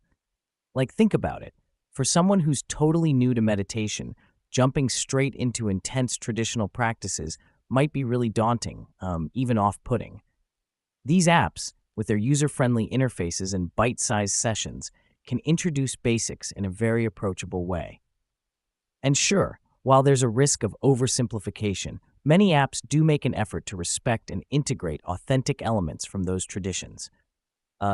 Think about it. For someone who's totally new to meditation, jumping straight into intense traditional practices might be really daunting, even off-putting. These apps, with their user-friendly interfaces and bite-sized sessions, can introduce basics in a very approachable way. And sure, while there's a risk of oversimplification, many apps do make an effort to respect and integrate authentic elements from those traditions.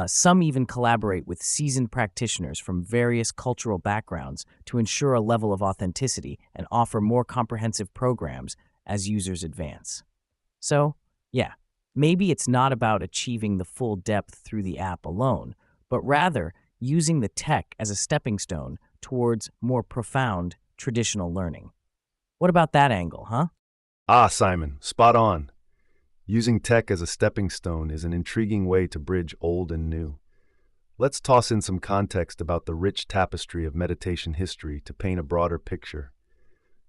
Some even collaborate with seasoned practitioners from various cultural backgrounds to ensure a level of authenticity and offer more comprehensive programs as users advance. So, yeah, maybe it's not about achieving the full depth through the app alone, but rather using the tech as a stepping stone towards more profound traditional learning. What about that angle, huh? Ah, Simon, spot on. Using tech as a stepping stone is an intriguing way to bridge old and new. Let's toss in some context about the rich tapestry of meditation history to paint a broader picture.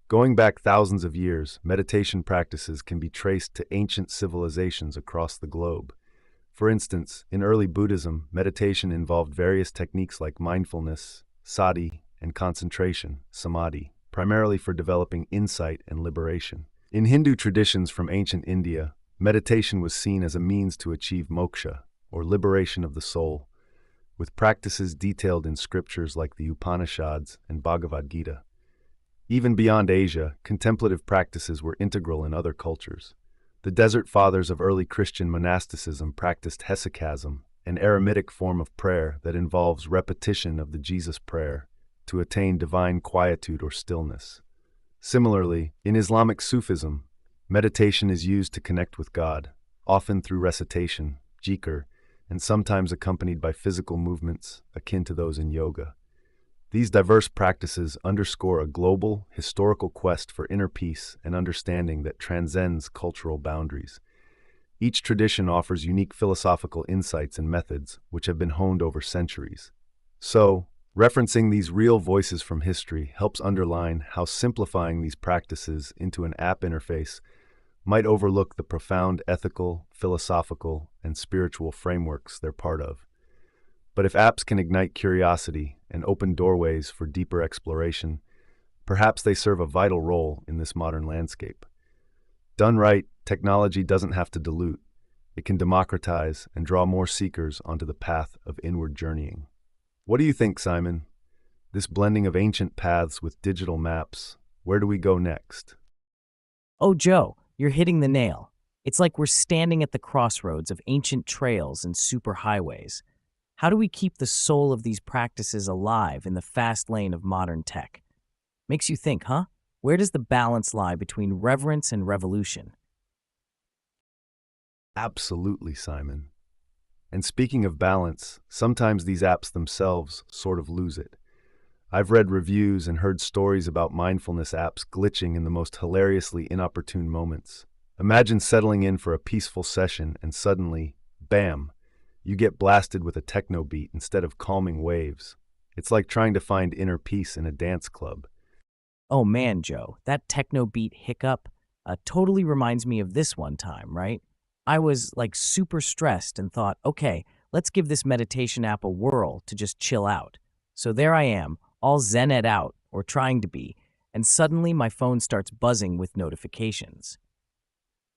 Going back thousands of years, meditation practices can be traced to ancient civilizations across the globe. For instance, in early Buddhism, meditation involved various techniques like mindfulness, sati, and concentration, samadhi, primarily for developing insight and liberation. In Hindu traditions from ancient India, meditation was seen as a means to achieve moksha, or liberation of the soul, with practices detailed in scriptures like the Upanishads and Bhagavad Gita. Even beyond Asia, contemplative practices were integral in other cultures. The Desert Fathers of early Christian monasticism practiced hesychasm, an eremitic form of prayer that involves repetition of the Jesus prayer to attain divine quietude or stillness. Similarly, in Islamic Sufism, meditation is used to connect with God, often through recitation, jikr, and sometimes accompanied by physical movements akin to those in yoga. These diverse practices underscore a global, historical quest for inner peace and understanding that transcends cultural boundaries. Each tradition offers unique philosophical insights and methods which have been honed over centuries. So, referencing these real voices from history helps underline how simplifying these practices into an app interface might overlook the profound ethical, philosophical, and spiritual frameworks they're part of. But if apps can ignite curiosity and open doorways for deeper exploration, perhaps they serve a vital role in this modern landscape. Done right, technology doesn't have to dilute. It can democratize and draw more seekers onto the path of inward journeying. What do you think, Simon? This blending of ancient paths with digital maps, where do we go next? Oh, Joe, you're hitting the nail. It's like we're standing at the crossroads of ancient trails and superhighways. How do we keep the soul of these practices alive in the fast lane of modern tech? Makes you think, huh? Where does the balance lie between reverence and revolution? Absolutely, Simon. And speaking of balance, sometimes these apps themselves sort of lose it. I've read reviews and heard stories about mindfulness apps glitching in the most hilariously inopportune moments. Imagine settling in for a peaceful session and suddenly, bam, you get blasted with a techno beat instead of calming waves. It's like trying to find inner peace in a dance club. Oh man, Joe, that techno beat hiccup totally reminds me of this one time, right? I was like super stressed and thought, okay, let's give this meditation app a whirl to just chill out. So there I am, all zened out, or trying to be, and suddenly my phone starts buzzing with notifications.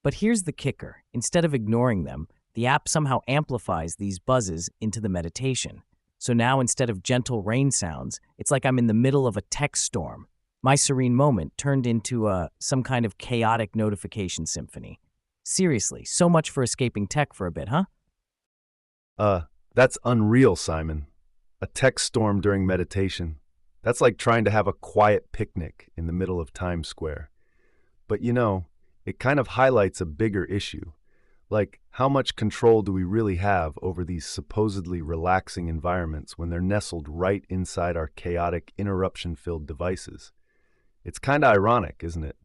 But here's the kicker: instead of ignoring them, the app somehow amplifies these buzzes into the meditation. So now instead of gentle rain sounds, it's like I'm in the middle of a tech storm. My serene moment turned into some kind of chaotic notification symphony. Seriously, so much for escaping tech for a bit, huh? Uh, that's unreal, Simon. A tech storm during meditation. That's like trying to have a quiet picnic in the middle of Times Square. But it kind of highlights a bigger issue. Like, how much control do we really have over these supposedly relaxing environments when they're nestled right inside our chaotic, interruption-filled devices? It's kind of ironic, isn't it?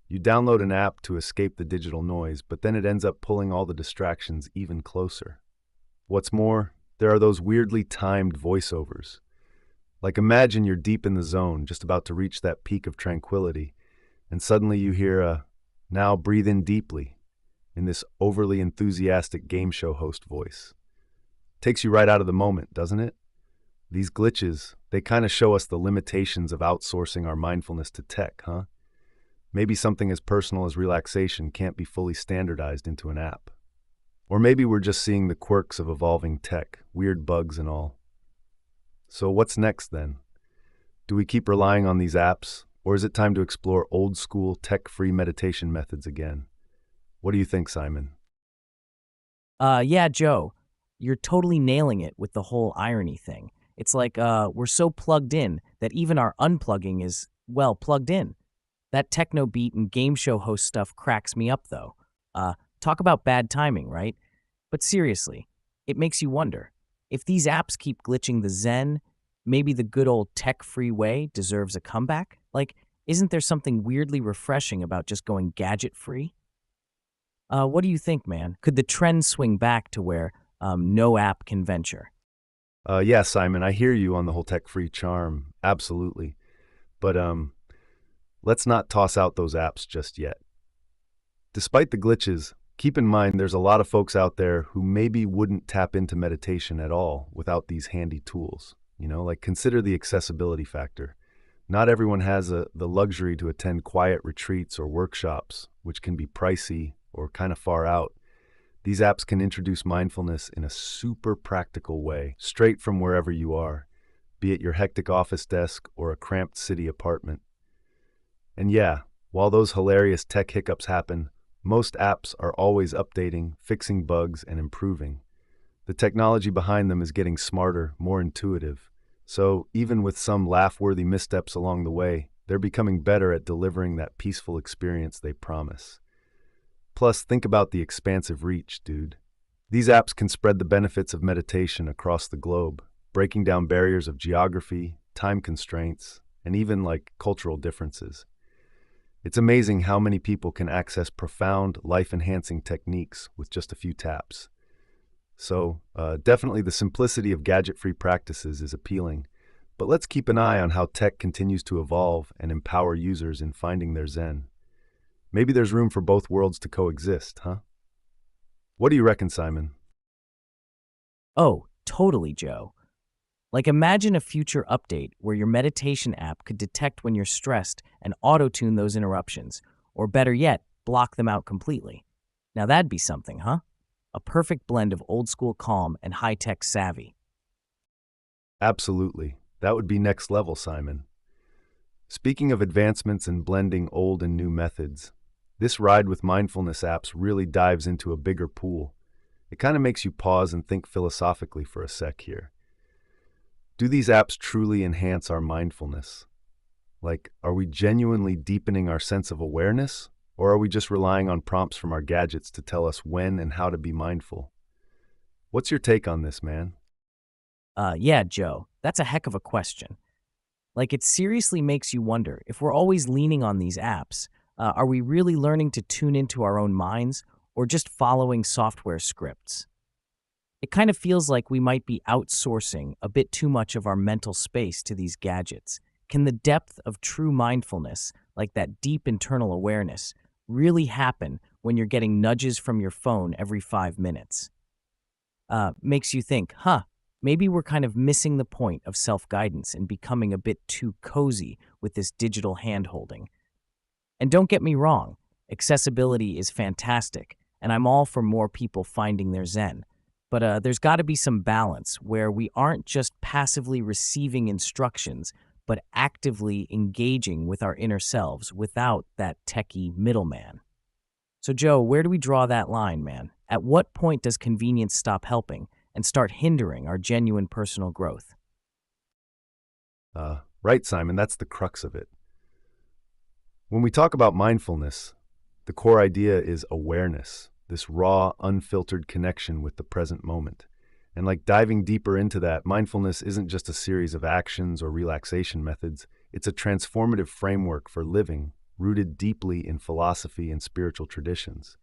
You download an app to escape the digital noise, but then it ends up pulling all the distractions even closer. What's more, there are those weirdly timed voiceovers. Like, imagine you're deep in the zone, just about to reach that peak of tranquility, and suddenly you hear a, "Now breathe in deeply," in this overly enthusiastic game show host voice. Takes you right out of the moment, doesn't it? These glitches, they kind of show us the limitations of outsourcing our mindfulness to tech, huh? Maybe something as personal as relaxation can't be fully standardized into an app. Or maybe we're just seeing the quirks of evolving tech, weird bugs and all. So what's next then? Do we keep relying on these apps, or is it time to explore old-school, tech-free meditation methods again? What do you think, Simon? Yeah, Joe, you're totally nailing it with the whole irony thing. It's like we're so plugged in that even our unplugging is, well, plugged in. That techno beat and game show host stuff cracks me up, though. Talk about bad timing, right? But seriously, it makes you wonder. If these apps keep glitching the zen, maybe the good old tech-free way deserves a comeback? Like, isn't there something weirdly refreshing about just going gadget-free? What do you think, man? Could the trend swing back to where no app can venture? Yeah, Simon, I hear you on the whole tech-free charm. Absolutely. But let's not toss out those apps just yet. Despite the glitches, keep in mind there's a lot of folks out there who maybe wouldn't tap into meditation at all without these handy tools. Like, consider the accessibility factor. Not everyone has the luxury to attend quiet retreats or workshops, which can be pricey or kind of far out. These apps can introduce mindfulness in a super practical way, straight from wherever you are, be it your hectic office desk or a cramped city apartment. And yeah, while those hilarious tech hiccups happen, most apps are always updating, fixing bugs, and improving. The technology behind them is getting smarter, more intuitive. So even with some laugh-worthy missteps along the way, they're becoming better at delivering that peaceful experience they promise. Plus, think about the expansive reach, dude. These apps can spread the benefits of meditation across the globe, breaking down barriers of geography, time constraints, and even like cultural differences. It's amazing how many people can access profound, life-enhancing techniques with just a few taps. So, definitely the simplicity of gadget-free practices is appealing, but let's keep an eye on how tech continues to evolve and empower users in finding their zen. Maybe there's room for both worlds to coexist, huh? What do you reckon, Simon? Oh, totally, Joe. Like, imagine a future update where your meditation app could detect when you're stressed and auto-tune those interruptions, or better yet, block them out completely. Now that'd be something, huh? A perfect blend of old-school calm and high-tech savvy. Absolutely. That would be next level, Simon. Speaking of advancements in blending old and new methods, this Ride with Mindfulness apps really dives into a bigger pool. It kind of makes you pause and think philosophically for a sec here. Do these apps truly enhance our mindfulness? Like, are we genuinely deepening our sense of awareness? Or are we just relying on prompts from our gadgets to tell us when and how to be mindful? What's your take on this, man? Yeah, Joe, that's a heck of a question. Like, it seriously makes you wonder if we're always leaning on these apps, are we really learning to tune into our own minds or just following software scripts? It kind of feels like we might be outsourcing a bit too much of our mental space to these gadgets. Can the depth of true mindfulness, like that deep internal awareness, really happen when you're getting nudges from your phone every 5 minutes. Makes you think, maybe we're kind of missing the point of self-guidance and becoming a bit too cozy with this digital hand-holding. And don't get me wrong, accessibility is fantastic, and I'm all for more people finding their zen. But there's got to be some balance where we aren't just passively receiving instructions, but actively engaging with our inner selves without that techie middleman. So, Joe, where do we draw that line, man? At what point does convenience stop helping and start hindering our genuine personal growth? Right, Simon, that's the crux of it. When we talk about mindfulness, the core idea is awareness, this raw, unfiltered connection with the present moment. And like diving deeper into that, mindfulness isn't just a series of actions or relaxation methods, it's a transformative framework for living, rooted deeply in philosophy and spiritual traditions.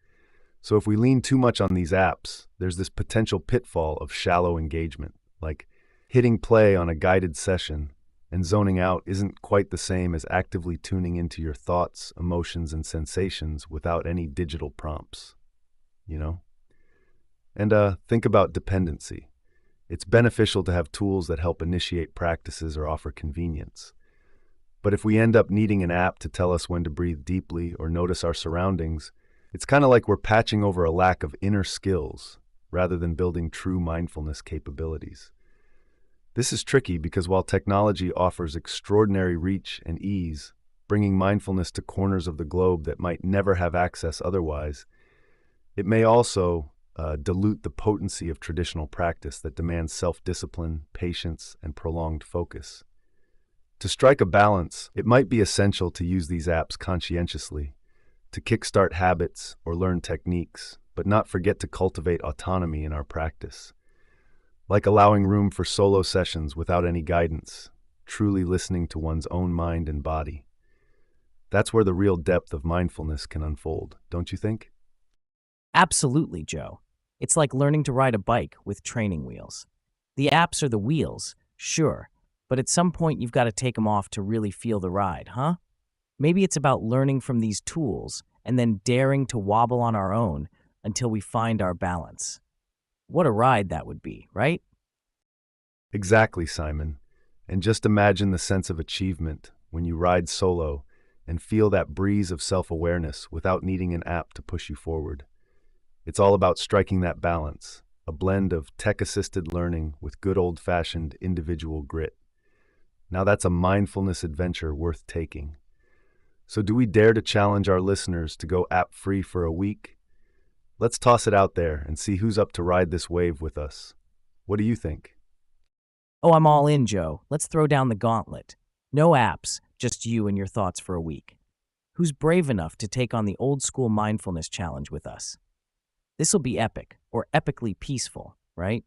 So if we lean too much on these apps, there's this potential pitfall of shallow engagement, like hitting play on a guided session and zoning out isn't quite the same as actively tuning into your thoughts, emotions, and sensations without any digital prompts, you know? And think about dependency. It's beneficial to have tools that help initiate practices or offer convenience. But if we end up needing an app to tell us when to breathe deeply or notice our surroundings, it's kind of like we're patching over a lack of inner skills rather than building true mindfulness capabilities. This is tricky because while technology offers extraordinary reach and ease, bringing mindfulness to corners of the globe that might never have access otherwise, it may also dilute the potency of traditional practice that demands self-discipline, patience, and prolonged focus. To strike a balance, it might be essential to use these apps conscientiously, to kickstart habits or learn techniques, but not forget to cultivate autonomy in our practice. Like allowing room for solo sessions without any guidance, truly listening to one's own mind and body. That's where the real depth of mindfulness can unfold, don't you think? Absolutely, Joe. It's like learning to ride a bike with training wheels. The apps are the wheels, sure, but at some point you've got to take them off to really feel the ride, huh? Maybe it's about learning from these tools and then daring to wobble on our own until we find our balance. What a ride that would be, right? Exactly, Simon. And just imagine the sense of achievement when you ride solo and feel that breeze of self-awareness without needing an app to push you forward. It's all about striking that balance, a blend of tech-assisted learning with good old-fashioned individual grit. Now that's a mindfulness adventure worth taking. So do we dare to challenge our listeners to go app-free for a week? Let's toss it out there and see who's up to ride this wave with us. What do you think? Oh, I'm all in, Joe. Let's throw down the gauntlet. No apps, just you and your thoughts for a week. Who's brave enough to take on the old school mindfulness challenge with us? This'll be epic, or epically peaceful, right?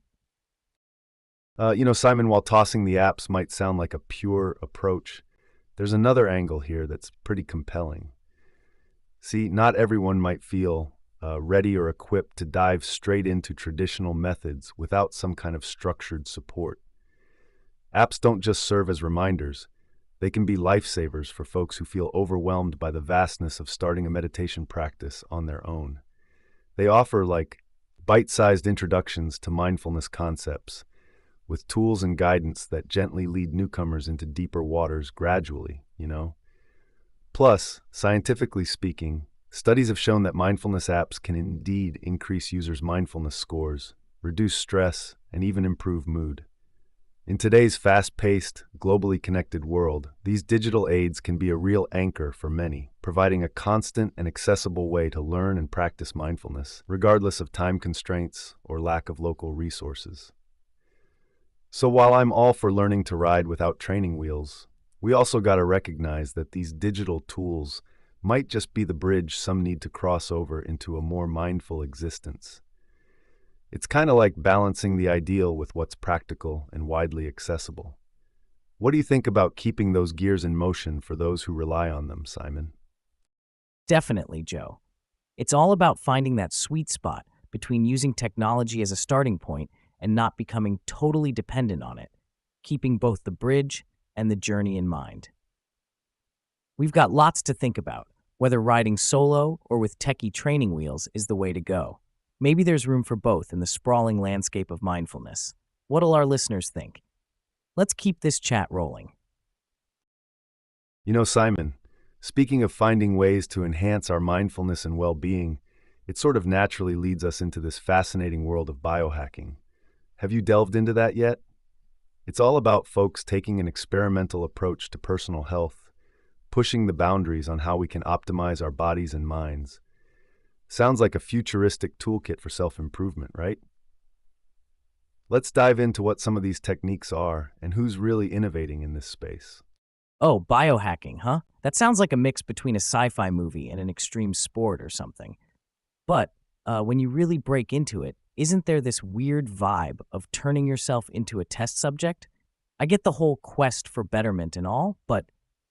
Simon, while tossing the apps might sound like a pure approach, there's another angle here that's pretty compelling. See, not everyone might feel ready or equipped to dive straight into traditional methods without some kind of structured support. Apps don't just serve as reminders, they can be lifesavers for folks who feel overwhelmed by the vastness of starting a meditation practice on their own. They offer bite-sized introductions to mindfulness concepts with tools and guidance that gently lead newcomers into deeper waters gradually. Plus, scientifically speaking, studies have shown that mindfulness apps can indeed increase users' mindfulness scores, reduce stress, and even improve mood. In today's fast-paced, globally connected world, these digital aids can be a real anchor for many, providing a constant and accessible way to learn and practice mindfulness, regardless of time constraints or lack of local resources. So while I'm all for learning to ride without training wheels, we also got to recognize that these digital tools might just be the bridge some need to cross over into a more mindful existence. It's kind of like balancing the ideal with what's practical and widely accessible. What do you think about keeping those gears in motion for those who rely on them, Simon? Definitely, Joe. It's all about finding that sweet spot between using technology as a starting point and not becoming totally dependent on it, keeping both the bridge and the journey in mind. We've got lots to think about, Whether riding solo or with techie training wheels is the way to go. Maybe there's room for both in the sprawling landscape of mindfulness. What'll our listeners think? Let's keep this chat rolling. You know, Simon, speaking of finding ways to enhance our mindfulness and well-being, it sort of naturally leads us into this fascinating world of biohacking. Have you delved into that yet? It's all about folks taking an experimental approach to personal health, pushing the boundaries on how we can optimize our bodies and minds. Sounds like a futuristic toolkit for self-improvement, right? Let's dive into what some of these techniques are and who's really innovating in this space. Oh, biohacking, huh? That sounds like a mix between a sci-fi movie and an extreme sport or something. But when you really break into it, isn't there this weird vibe of turning yourself into a test subject? I get the whole quest for betterment and all, but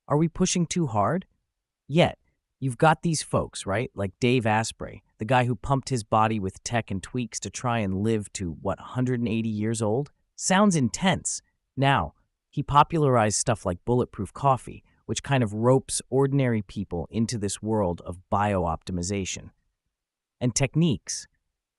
are we pushing too hard? Yet, you've got these folks, right? Like Dave Asprey, the guy who pumped his body with tech and tweaks to try and live to, 180 years old? Sounds intense. Now, he popularized stuff like bulletproof coffee, which kind of ropes ordinary people into this world of bio-optimization. And techniques.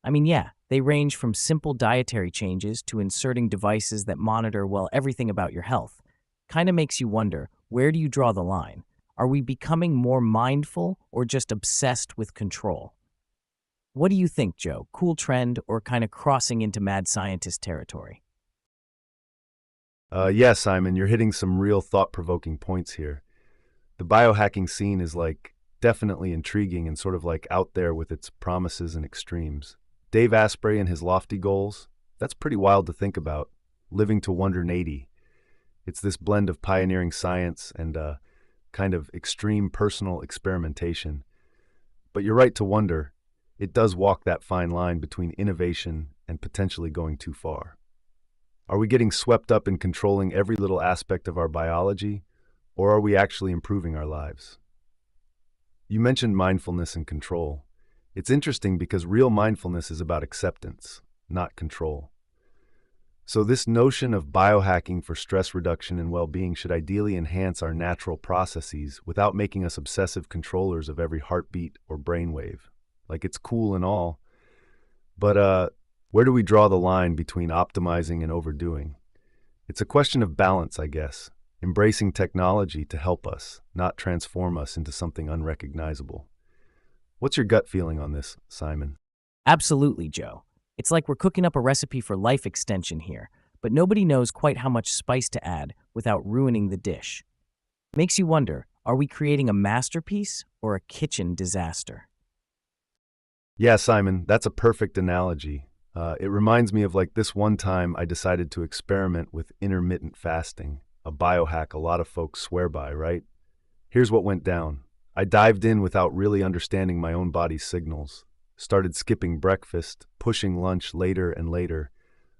I mean, yeah, they range from simple dietary changes to inserting devices that monitor, well, everything about your health. Kind of makes you wonder, where do you draw the line? Are we becoming more mindful or just obsessed with control? What do you think, Joe? Cool trend or kind of crossing into mad scientist territory? Yeah, Simon, you're hitting some real thought-provoking points here. The biohacking scene is definitely intriguing and sort of out there with its promises and extremes. Dave Asprey and his lofty goals, that's pretty wild to think about. Living to 180. It's this blend of pioneering science and kind of extreme personal experimentation. But you're right to wonder, it does walk that fine line between innovation and potentially going too far. Are we getting swept up in controlling every little aspect of our biology, or are we actually improving our lives? You mentioned mindfulness and control. It's interesting because real mindfulness is about acceptance, not control. So this notion of biohacking for stress reduction and well-being should ideally enhance our natural processes without making us obsessive controllers of every heartbeat or brainwave. It's cool and all, but where do we draw the line between optimizing and overdoing? It's a question of balance, I guess, embracing technology to help us, not transform us into something unrecognizable. What's your gut feeling on this, Simon? Absolutely, Joe. It's like we're cooking up a recipe for life extension here, but nobody knows quite how much spice to add without ruining the dish. Makes you wonder, are we creating a masterpiece or a kitchen disaster? Yeah, Simon, that's a perfect analogy. It reminds me of this one time I decided to experiment with intermittent fasting, a biohack a lot of folks swear by, right? Here's what went down. I dived in without really understanding my own body's signals, started skipping breakfast, pushing lunch later and later.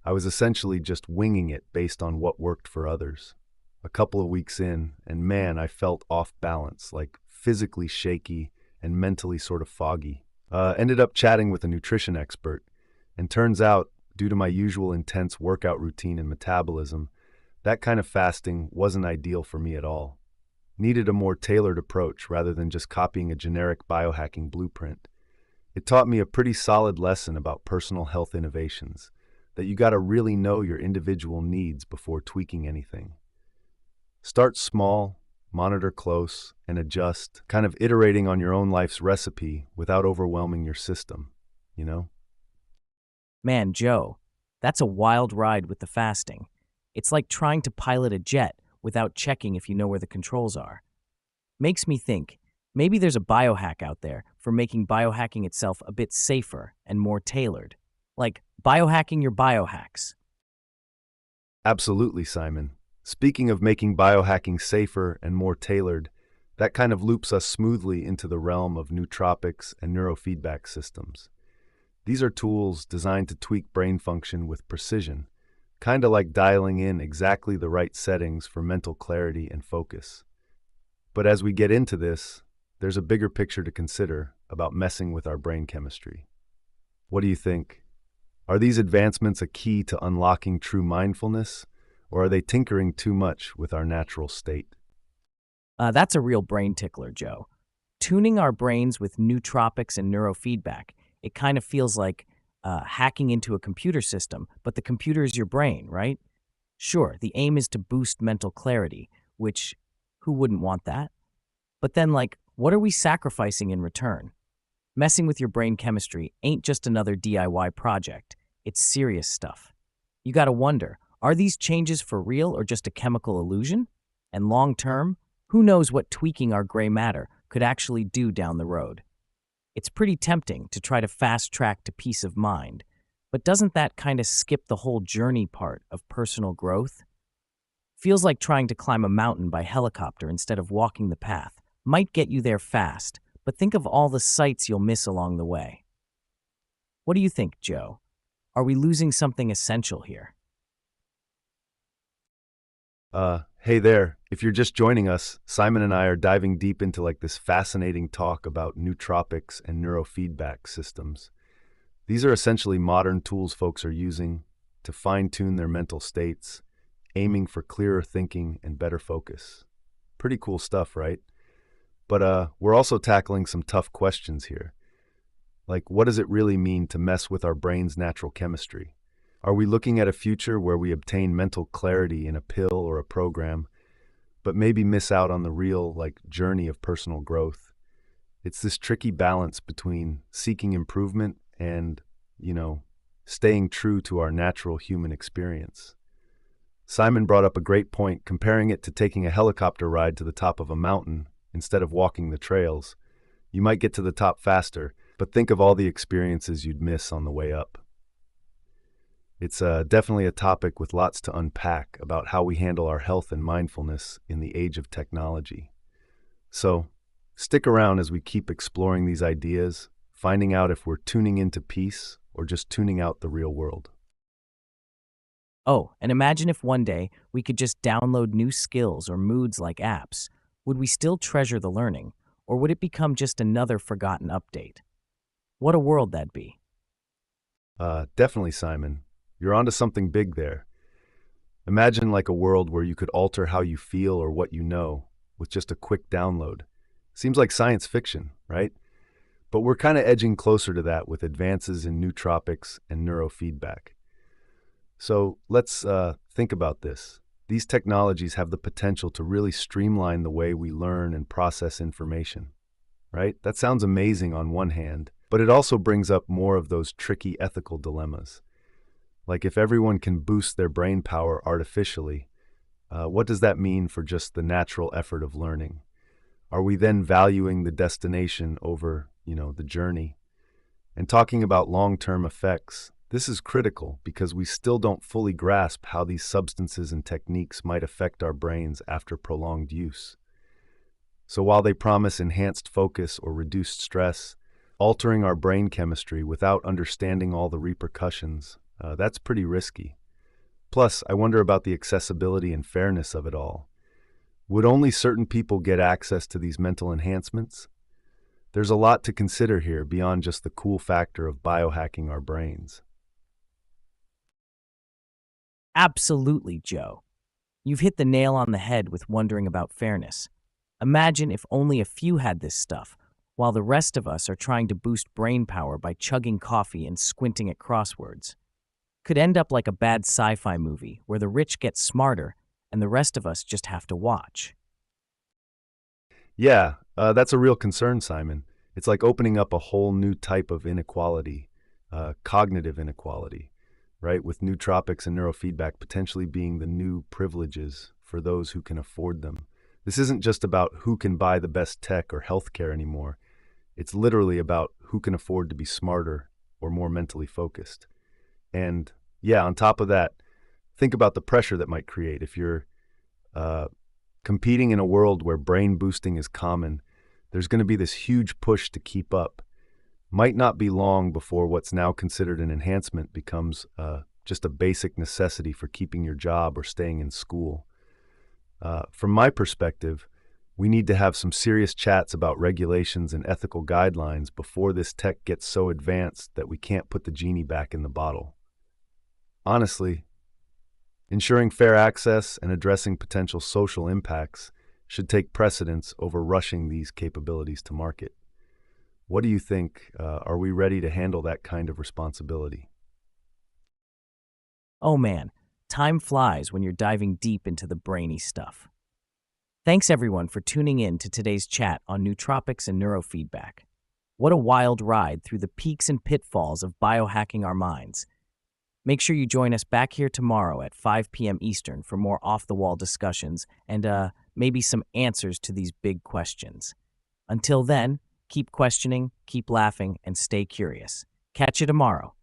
I was essentially just winging it based on what worked for others. A couple of weeks in, and man, I felt off balance, physically shaky and mentally sort of foggy. Ended up chatting with a nutrition expert, and turns out, due to my usual intense workout routine and metabolism, that kind of fasting wasn't ideal for me at all. Needed a more tailored approach rather than just copying a generic biohacking blueprint. It taught me a pretty solid lesson about personal health innovations, that you gotta really know your individual needs before tweaking anything. Start small, monitor close, and adjust, kind of iterating on your own life's recipe without overwhelming your system, you know? Man, Joe, that's a wild ride with the fasting. It's like trying to pilot a jet without checking if you know where the controls are. Makes me think, maybe there's a biohack out there for making biohacking itself a bit safer and more tailored. Like biohacking your biohacks. Absolutely, Simon. Speaking of making biohacking safer and more tailored, that kind of loops us smoothly into the realm of nootropics and neurofeedback systems. These are tools designed to tweak brain function with precision, kind of like dialing in exactly the right settings for mental clarity and focus. But as we get into this, there's a bigger picture to consider about messing with our brain chemistry. What do you think? Are these advancements a key to unlocking true mindfulness, or are they tinkering too much with our natural state? That's a real brain tickler, Joe. tuning our brains with nootropics and neurofeedback. It kind of feels like hacking into a computer system, but the computer is your brain, right? Sure, the aim is to boost mental clarity, which who wouldn't want that? But then, like, what are we sacrificing in return? Messing with your brain chemistry ain't just another DIY project, it's serious stuff. You gotta wonder, are these changes for real or just a chemical illusion? And long term, who knows what tweaking our gray matter could actually do down the road? It's pretty tempting to try to fast track to peace of mind, but doesn't that kind of skip the whole journey part of personal growth? Feels like trying to climb a mountain by helicopter instead of walking the path. Might get you there fast, but think of all the sights you'll miss along the way. What do you think, Joe? Are we losing something essential here? Hey there. If you're just joining us, Simon and I are diving deep into like this fascinating talk about nootropics and neurofeedback systems. These are essentially modern tools folks are using to fine-tune their mental states, aiming for clearer thinking and better focus. Pretty cool stuff, right? But we're also tackling some tough questions here. Like, what does it really mean to mess with our brain's natural chemistry? Are we looking at a future where we obtain mental clarity in a pill or a program, but maybe miss out on the real, like, journey of personal growth? It's this tricky balance between seeking improvement and, staying true to our natural human experience. Simon brought up a great point, comparing it to taking a helicopter ride to the top of a mountain instead of walking the trails. You might get to the top faster, but think of all the experiences you'd miss on the way up. It's definitely a topic with lots to unpack about how we handle our health and mindfulness in the age of technology. So, stick around as we keep exploring these ideas, finding out if we're tuning into peace or just tuning out the real world. Oh, and imagine if one day we could just download new skills or moods like apps. Would we still treasure the learning, or would it become just another forgotten update? What a world that'd be. Definitely, Simon. You're onto something big there. Imagine like a world where you could alter how you feel or what you know with just a quick download. Seems like science fiction, right? But we're kind of edging closer to that with advances in nootropics and neurofeedback. So let's think about this. These technologies have the potential to really streamline the way we learn and process information, right? That sounds amazing on one hand, but it also brings up more of those tricky ethical dilemmas. Like if everyone can boost their brain power artificially, what does that mean for just the natural effort of learning? Are we then valuing the destination over, the journey? And talking about long-term effects, this is critical because we still don't fully grasp how these substances and techniques might affect our brains after prolonged use. So while they promise enhanced focus or reduced stress, altering our brain chemistry without understanding all the repercussions, that's pretty risky. Plus, I wonder about the accessibility and fairness of it all. Would only certain people get access to these mental enhancements? There's a lot to consider here beyond just the cool factor of biohacking our brains. Absolutely, Joe. You've hit the nail on the head with wondering about fairness. Imagine if only a few had this stuff, while the rest of us are trying to boost brain power by chugging coffee and squinting at crosswords. Could end up like a bad sci-fi movie where the rich get smarter and the rest of us just have to watch. Yeah, that's a real concern, Simon. It's like opening up a whole new type of inequality, cognitive inequality, right? With nootropics and neurofeedback potentially being the new privileges for those who can afford them. This isn't just about who can buy the best tech or healthcare anymore. It's literally about who can afford to be smarter or more mentally focused. And yeah, on top of that, think about the pressure that might create if you're competing in a world where brain boosting is common. There's going to be this huge push to keep up. Might not be long before what's now considered an enhancement becomes just a basic necessity for keeping your job or staying in school. From my perspective, we need to have some serious chats about regulations and ethical guidelines before this tech gets so advanced that we can't put the genie back in the bottle. Honestly, ensuring fair access and addressing potential social impacts should take precedence over rushing these capabilities to market. What do you think? Are we ready to handle that kind of responsibility? Oh man, time flies when you're diving deep into the brainy stuff. Thanks everyone for tuning in to today's chat on nootropics and neurofeedback. What a wild ride through the peaks and pitfalls of biohacking our minds. Make sure you join us back here tomorrow at 5 p.m. Eastern for more off-the-wall discussions and maybe some answers to these big questions. Until then, keep questioning, keep laughing, and stay curious. Catch you tomorrow.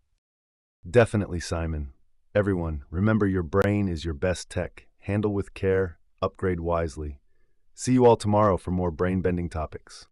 Definitely, Simon. Everyone, remember your brain is your best tech. Handle with care, upgrade wisely. See you all tomorrow for more brain-bending topics.